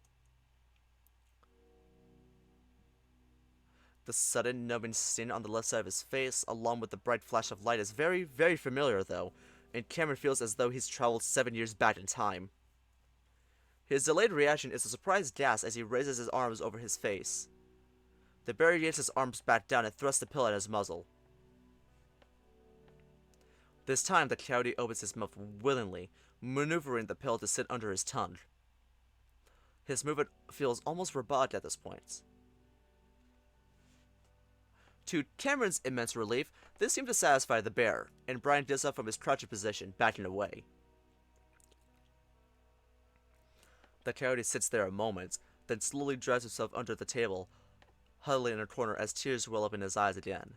The sudden numbing sting on the left side of his face, along with the bright flash of light, is very, very familiar though, and Cameron feels as though he's traveled 7 years back in time. His delayed reaction is a surprised gasp as he raises his arms over his face. The bear yanks his arms back down and thrusts the pill at his muzzle. This time, the coyote opens his mouth willingly, maneuvering the pill to sit under his tongue. His movement feels almost robotic at this point. To Cameron's immense relief, this seemed to satisfy the bear, and Brian gets up from his crouching position, backing away. The coyote sits there a moment, then slowly drags himself under the table, huddling in a corner as tears well up in his eyes again.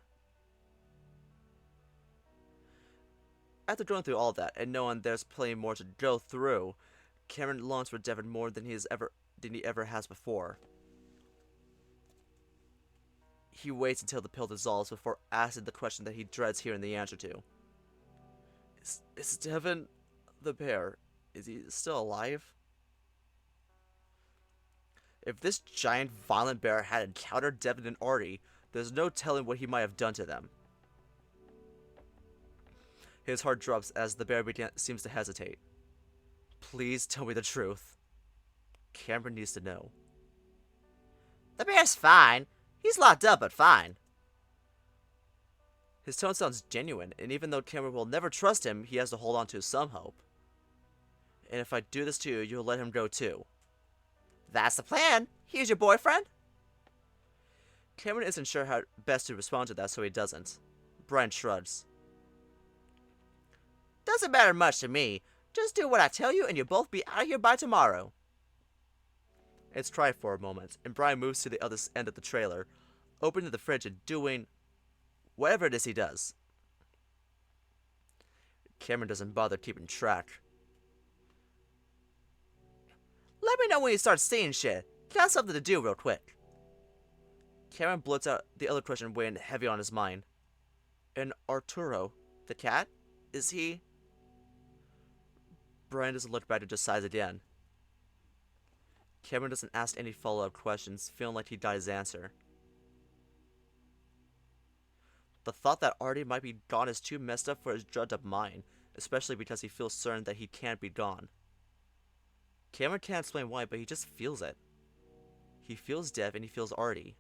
After going through all that, and knowing there's plenty more to go through, Cameron longs for Devon more than he ever has before. He waits until the pill dissolves before asking the question that he dreads hearing the answer to. Is Devon the bear? Is he still alive? If this giant, violent bear had encountered Devon and Artie, there's no telling what he might have done to them. His heart drops as the bear seems to hesitate. Please tell me the truth. Cameron needs to know. The bear's fine. He's locked up, but fine. His tone sounds genuine, and even though Cameron will never trust him, he has to hold on to some hope. And if I do this to you, you'll let him go too. That's the plan. He's your boyfriend? Cameron isn't sure how best to respond to that, so he doesn't. Brian shrugs. Doesn't matter much to me. Just do what I tell you and you'll both be out of here by tomorrow. It's tried for a moment, and Brian moves to the other end of the trailer, opening the fridge and doing whatever it is he does. Cameron doesn't bother keeping track. Let me know when you start seeing shit. Got something to do real quick. Cameron blurts out the other question weighing heavy on his mind. And Arturo, the cat? Is he? Brian doesn't look back and just sighs again. Cameron doesn't ask any follow-up questions, feeling like he got his answer. The thought that Artie might be gone is too messed up for his drugged up mind, especially because he feels certain that he can't be gone. Cameron can't explain why, but he just feels it. He feels Dev and he feels Artie.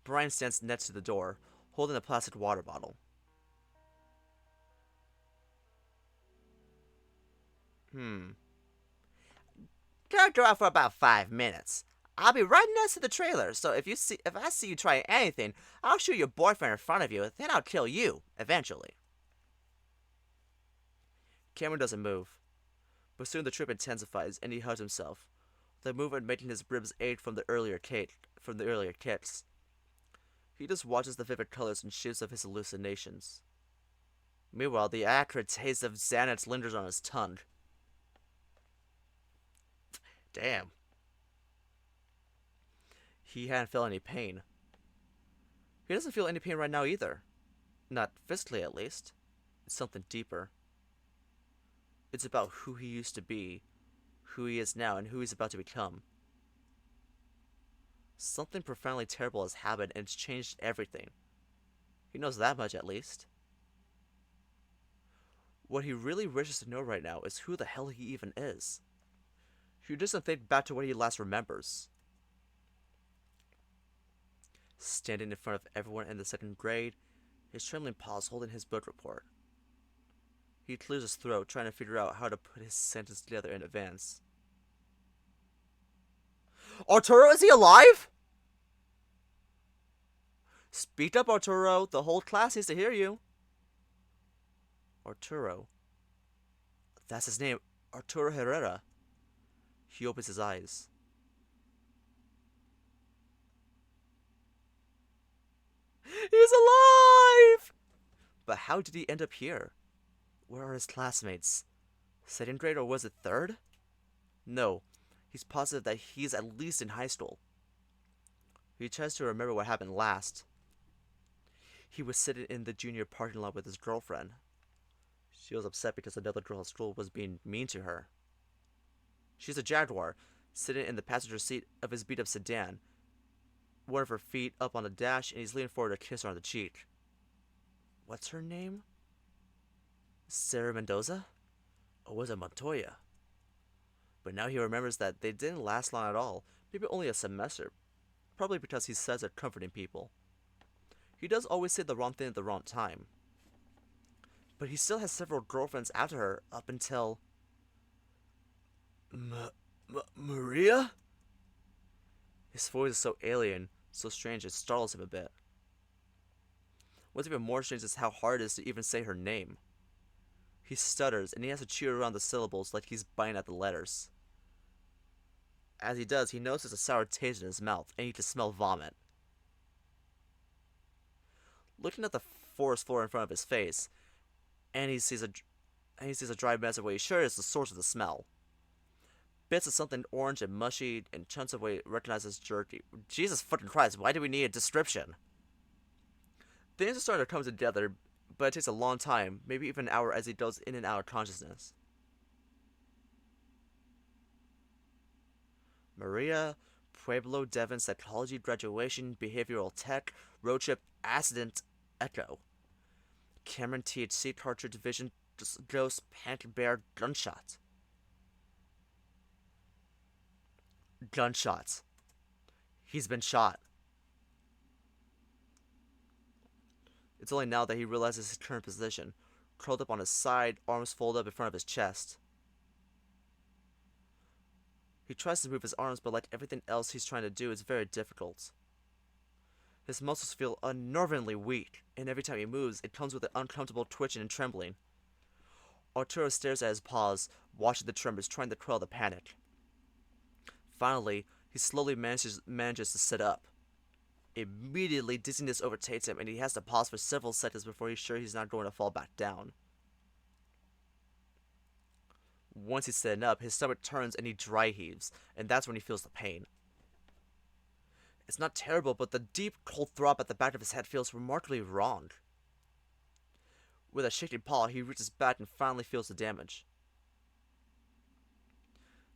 Brian stands next to the door, holding a plastic water bottle. Gotta go out for about 5 minutes. I'll be right next to the trailer, so if I see you trying anything, I'll shoot your boyfriend in front of you, then I'll kill you, eventually. Cameron doesn't move, but soon the trip intensifies and he hugs himself, the movement making his ribs ache from the earlier kicks. He just watches the vivid colors and shapes of his hallucinations. Meanwhile, the acrid taste of Xanax lingers on his tongue. Damn. He hadn't felt any pain. He doesn't feel any pain right now either. Not physically, at least. It's something deeper. It's about who he used to be, who he is now, and who he's about to become. Something profoundly terrible has happened and it's changed everything. He knows that much, at least. What he really wishes to know right now is who the hell he even is. He doesn't think back to what he last remembers. Standing in front of everyone in the second grade, his trembling paws holding his book report. He clears his throat, trying to figure out how to put his sentence together in advance. Arturo, is he alive? Speak up, Arturo. The whole class needs to hear you. Arturo. That's his name, Arturo Herrera. He opens his eyes. He's alive! But how did he end up here? Where are his classmates? Second grade, or was it third? No, he's positive that he's at least in high school. He tries to remember what happened last. He was sitting in the junior parking lot with his girlfriend. She was upset because another girl at school was being mean to her. She's a Jaguar, sitting in the passenger seat of his beat-up sedan, one of her feet up on the dash, and he's leaning forward to kiss her on the cheek. What's her name? Sarah Mendoza? Or was it Montoya? But now he remembers that they didn't last long at all, maybe only a semester, probably because he says they're comforting people. He does always say the wrong thing at the wrong time. But he still has several girlfriends after her up until... Maria? His voice is so alien, so strange, it startles him a bit. What's even more strange is how hard it is to even say her name. He stutters, and he has to chew around the syllables like he's biting at the letters. As he does, he notices a sour taste in his mouth, and he can smell vomit. Looking at the forest floor in front of his face, and he sees a dry mess of what he sure is the source of the smell. Bits of something orange and mushy, and chunks of what he recognizes as jerky. Jesus fucking Christ, why do we need a description? Things are starting to come together, but it takes a long time, maybe even an hour as he goes in and out of consciousness. Maria, Pueblo, Devon, Psychology, Graduation, Behavioral Tech, Road Trip, Accident, Echo. Cameron, THC, Cartridge, Vision, Ghost, Panther Bear, Gunshot. Gunshots. He's been shot. It's only now that he realizes his current position. curled up on his side, arms folded up in front of his chest. He tries to move his arms, but like everything else he's trying to do, it's very difficult. His muscles feel unnervingly weak, and every time he moves, it comes with an uncomfortable twitching and trembling. Arturo stares at his paws, watching the tremors, trying to quell the panic. Finally, he slowly manages to sit up. Immediately, dizziness overtakes him, and he has to pause for several seconds before he's sure he's not going to fall back down. Once he's sitting up, his stomach turns and he dry heaves, and that's when he feels the pain. It's not terrible, but the deep, cold throb at the back of his head feels remarkably wrong. With a shaking paw, he reaches back and finally feels the damage.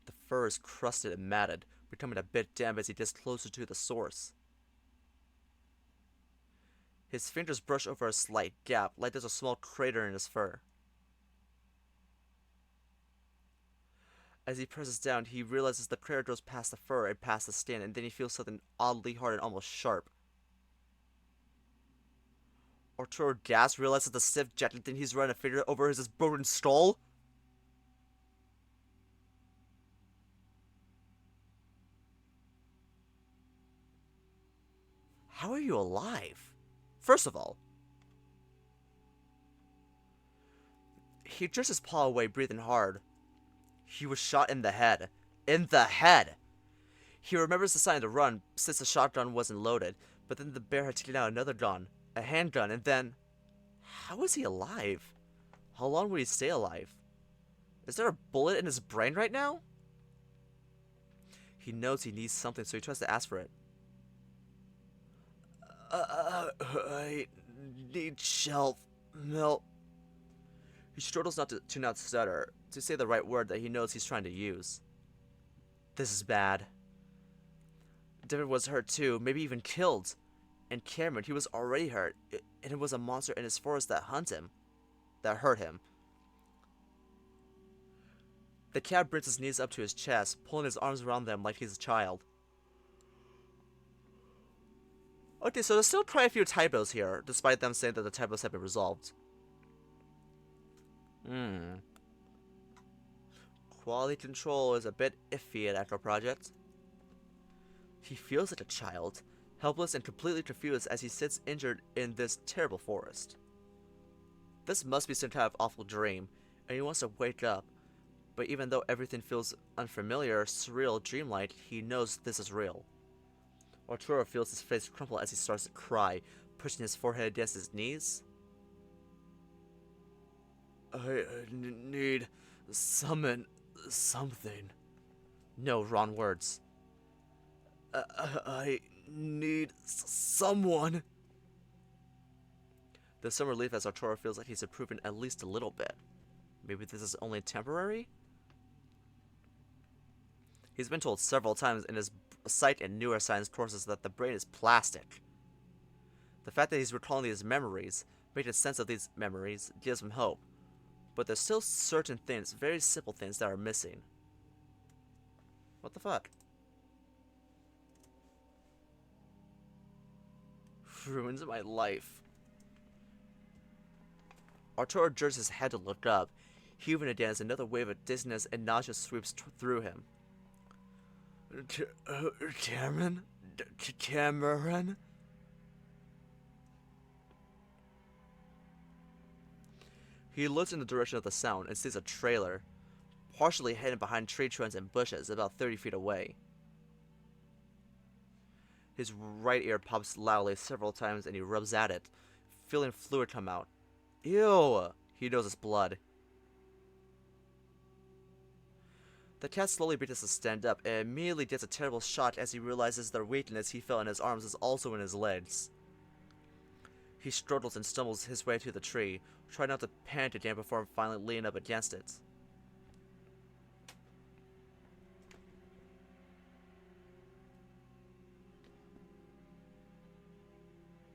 The fur is crusted and matted, becoming a bit damp as he gets closer to the source. His fingers brush over a slight gap, like there's a small crater in his fur. As he presses down, he realizes the crater goes past the fur and past the skin, and then he feels something oddly hard and almost sharp. Arturo gasps, realizes the stiff jet, and then he's running a finger over his broken skull. How are you alive? First of all, he jerks his paw away, breathing hard. He was shot in the head. In the head! He remembers deciding to run since the shotgun wasn't loaded, but then the bear had taken out another gun, a handgun, and then... How is he alive? How long will he stay alive? Is there a bullet in his brain right now? He knows he needs something, so he tries to ask for it. I need shelf milk. He struggles not to not stutter, to say the right word that he knows he's trying to use. This is bad. David was hurt too, maybe even killed. And Cameron, he was already hurt, and it was a monster in his forest that hurt him. The cat brings his knees up to his chest, pulling his arms around them like he's a child. Okay, so there's still quite a few typos here, despite them saying that the typos have been resolved. Quality control is a bit iffy at Echo Project. He feels like a child, helpless and completely confused as he sits injured in this terrible forest. This must be some kind of awful dream, and he wants to wake up, but even though everything feels unfamiliar, surreal, dreamlike, he knows this is real. Arturo feels his face crumple as he starts to cry, pushing his forehead against his knees. I need something. No, wrong words. I need someone. The summer relief as Arturo feels like he's improving at least a little bit. Maybe this is only temporary? He's been told several times in his psych and neuroscience courses that the brain is plastic. The fact that he's recalling these memories, making sense of these memories, gives him hope. But there's still certain things, very simple things, that are missing. What the fuck? Ruins my life. Arturo jerks his head to look up, heaving again as another wave of dizziness and nausea sweeps through him. Cameron? Cameron? He looks in the direction of the sound and sees a trailer, partially hidden behind tree trunks and bushes about 30 feet away. His right ear pops loudly several times and he rubs at it, feeling fluid come out. Ew! He knows it's blood. The cat slowly begins to stand up and immediately gets a terrible shock as he realizes the weakness he felt in his arms is also in his legs. He struggles and stumbles his way to the tree, trying not to panic again before finally leaning up against it.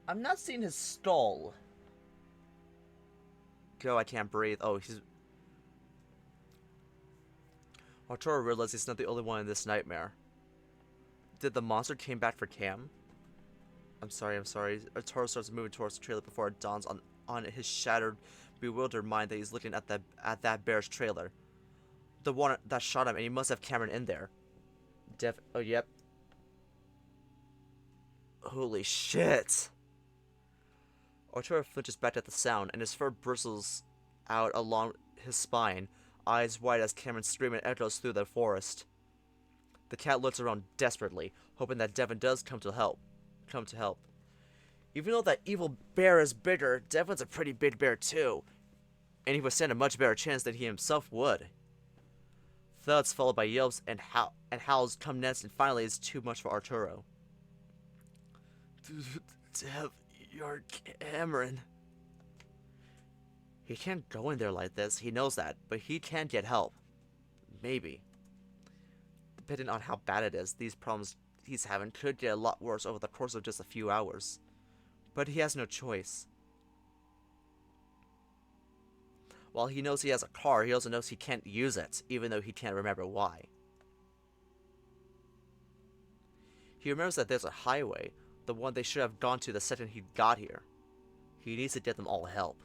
I'm not seeing his skull. Go, I can't breathe. Oh, he's... Arturo realizes he's not the only one in this nightmare. Did the monster came back for Cam? I'm sorry. Arturo starts moving towards the trailer before it dawns on his shattered, bewildered mind that he's looking at that bear's trailer. The one that shot him, and he must have Cameron in there. Oh, yep. Holy shit. Arturo flinches back at the sound, and his fur bristles out along his spine, eyes wide as Cameron screaming echoes through the forest. The cat looks around desperately, hoping that Devin does come to help. Even though that evil bear is bigger, Devin's a pretty big bear too, and he would stand a much better chance than he himself would. Thuds followed by yelps and howls come next, and finally it's too much for Arturo. Dev, you're Cameron. He can't go in there like this, he knows that, but he can get help. Maybe. Depending on how bad it is, these problems he's having could get a lot worse over the course of just a few hours. But he has no choice. While he knows he has a car, he also knows he can't use it, even though he can't remember why. He remembers that there's a highway, the one they should have gone to the second he got here. He needs to get them all help.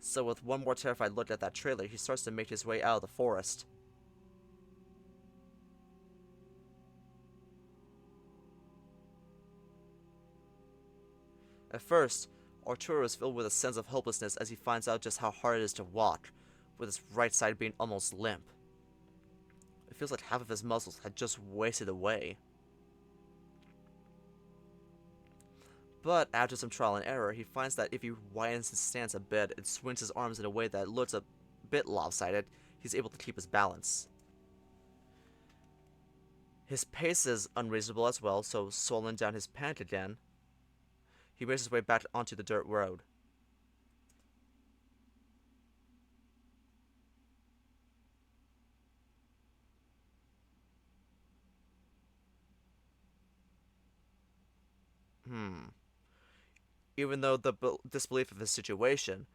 So with one more terrified look at that trailer, he starts to make his way out of the forest. At first, Arturo is filled with a sense of hopelessness as he finds out just how hard it is to walk, with his right side being almost limp. It feels like half of his muscles had just wasted away. But after some trial and error, he finds that if he widens his stance a bit and swings his arms in a way that looks a bit lopsided, he's able to keep his balance. His pace is unreasonable as well, so slowing down his panic again, he makes his way back onto the dirt road. Even though the disbelief of his situation,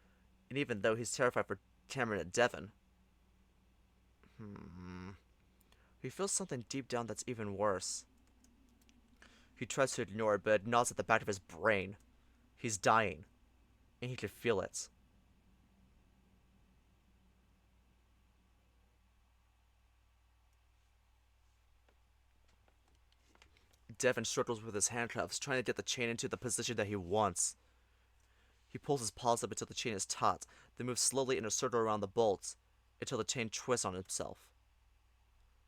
and even though he's terrified for Cameron and Devin, he feels something deep down that's even worse. He tries to ignore it, but it gnaws at the back of his brain. He's dying, and he can feel it. Devin struggles with his handcuffs, trying to get the chain into the position that he wants. He pulls his paws up until the chain is taut, then moves slowly in a circle around the bolts, until the chain twists on itself.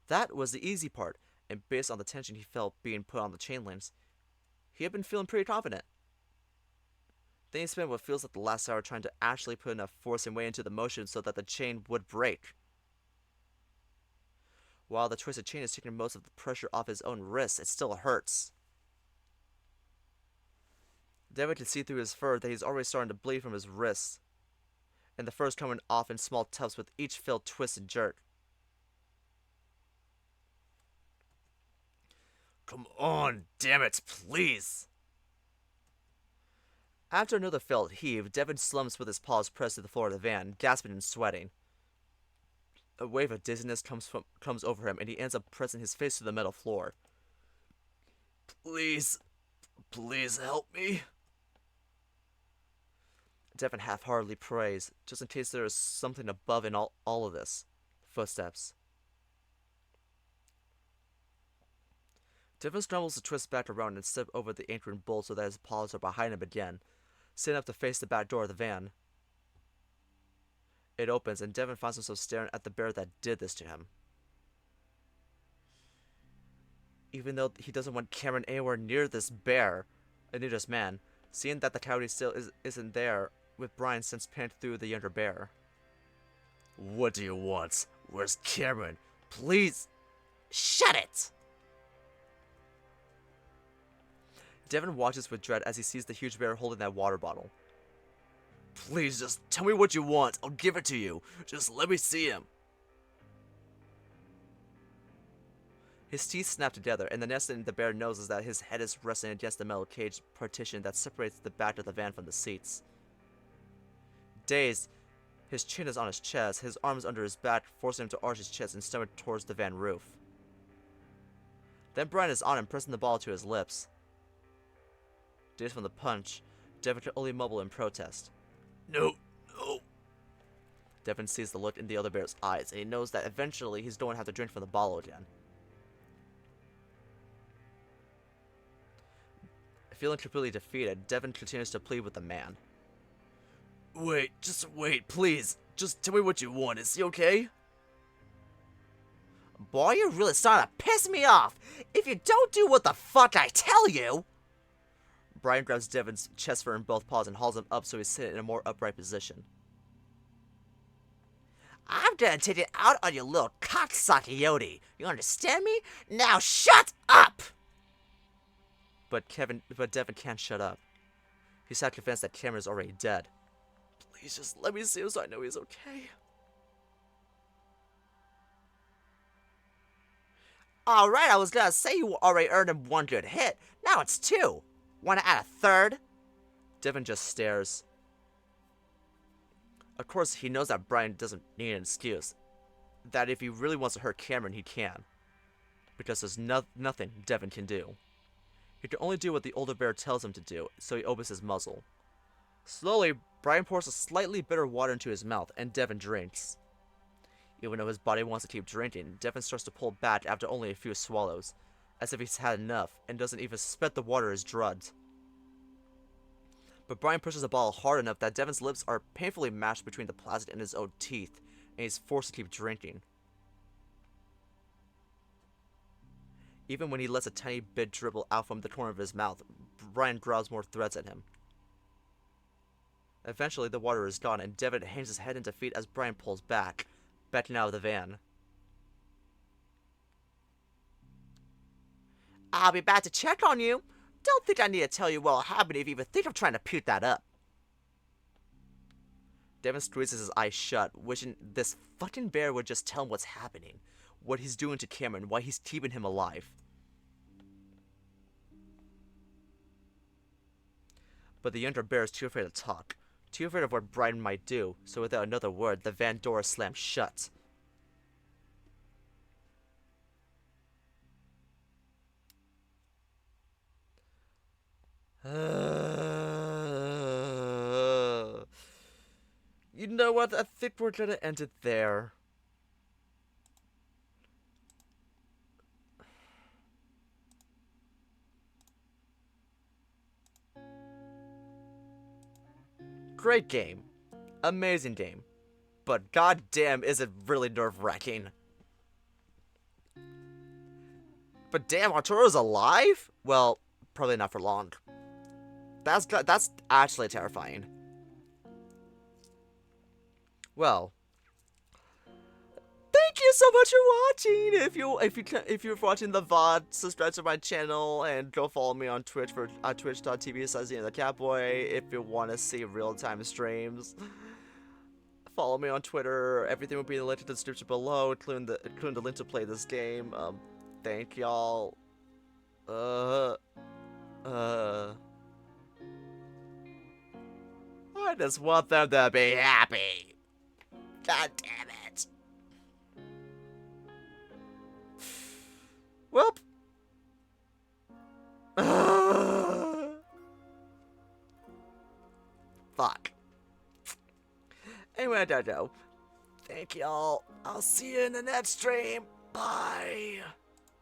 That was the easy part, and based on the tension he felt being put on the chain links, he had been feeling pretty confident. Then he spent what feels like the last hour trying to actually put enough force and weight into the motion so that the chain would break. While the twisted chain is taking most of the pressure off his own wrists, it still hurts. Devin can see through his fur that he's already starting to bleed from his wrists, and the fur is coming off in small tufts with each failed twist and jerk. Come on, damn it, please! After another failed heave, Devin slumps with his paws pressed to the floor of the van, gasping and sweating. A wave of dizziness comes over him, and he ends up pressing his face to the metal floor. Please help me. Devin half-heartedly prays, just in case there is something above in all of this. Footsteps. Devin scrambles to twist back around and step over the anchoring bolt so that his paws are behind him again, standing up to face the back door of the van. It opens, and Devin finds himself staring at the bear that did this to him. Even though he doesn't want Cameron anywhere near this bear, near this man, seeing that the coyote still isn't there, with Brian since panicked through the younger bear. What do you want? Where's Cameron? Please, shut it! Devin watches with dread as he sees the huge bear holding that water bottle. Please, just tell me what you want. I'll give it to you. Just let me see him. His teeth snap together, and the next thing the bear knows is that his head is resting against the metal cage partition that separates the back of the van from the seats. Dazed, his chin is on his chest, his arms under his back, forcing him to arch his chest and stomach towards the van roof. Then Brian is on him, pressing the ball to his lips. Dazed from the punch, Devin can only mumble in protest. No. Devin sees the look in the other bear's eyes, and he knows that eventually he's going to have to drink from the bottle again. Feeling completely defeated, Devin continues to plead with the man. Wait, just wait, please. Just tell me what you want, is he okay? Boy, you're really starting to piss me off. If you don't do what the fuck I tell you... Brian grabs Devin's chest fur in both paws and hauls him up so he's sitting in a more upright position. I'm gonna take it out on your little cocksucker Yodi. You understand me? Now shut up! But Devin can't shut up. He's half convinced that Cameron's already dead. Please just let me see him so I know he's okay. Alright, I was gonna say you already earned him one good hit. Now it's two. Wanna add a third? Devin just stares. Of course, he knows that Brian doesn't need an excuse. That if he really wants to hurt Cameron, he can. Because there's nothing Devin can do. He can only do what the older bear tells him to do, so he opens his muzzle. Slowly, Brian pours a slightly bitter water into his mouth, and Devin drinks. Even though his body wants to keep drinking, Devin starts to pull back after only a few swallows, as if he's had enough, and doesn't even suspect the water is drugged. But Brian pushes the bottle hard enough that Devin's lips are painfully mashed between the plastic and his own teeth, and he's forced to keep drinking. Even when he lets a tiny bit dribble out from the corner of his mouth, Brian growls more threats at him. Eventually, the water is gone, and Devin hangs his head in defeat as Brian pulls back, backing out of the van. I'll be back to check on you. Don't think I need to tell you what'll happen if you even think of trying to puke that up. Devin squeezes his eyes shut, wishing this fucking bear would just tell him what's happening, what he's doing to Cameron, why he's keeping him alive. But the younger bear is too afraid to talk, too afraid of what Brian might do, so without another word, the van door slams shut. You know what? I think we're gonna end it there. Great game. Amazing game. But goddamn, is it really nerve-wracking. But damn, Arturo's alive? Well, probably not for long. That's actually terrifying. Well, thank you so much for watching. If you're watching the VOD, subscribe to my channel and go follow me on Twitch for twitch.tv/XenoTheCatboy if you want to see real-time streams. Follow me on Twitter. Everything will be in the link in the description below, including the link to play this game. Thank y'all. I just want them to be happy. God damn it. Welp. Fuck. Anyway, I don't know. Thank y'all. I'll see you in the next stream. Bye.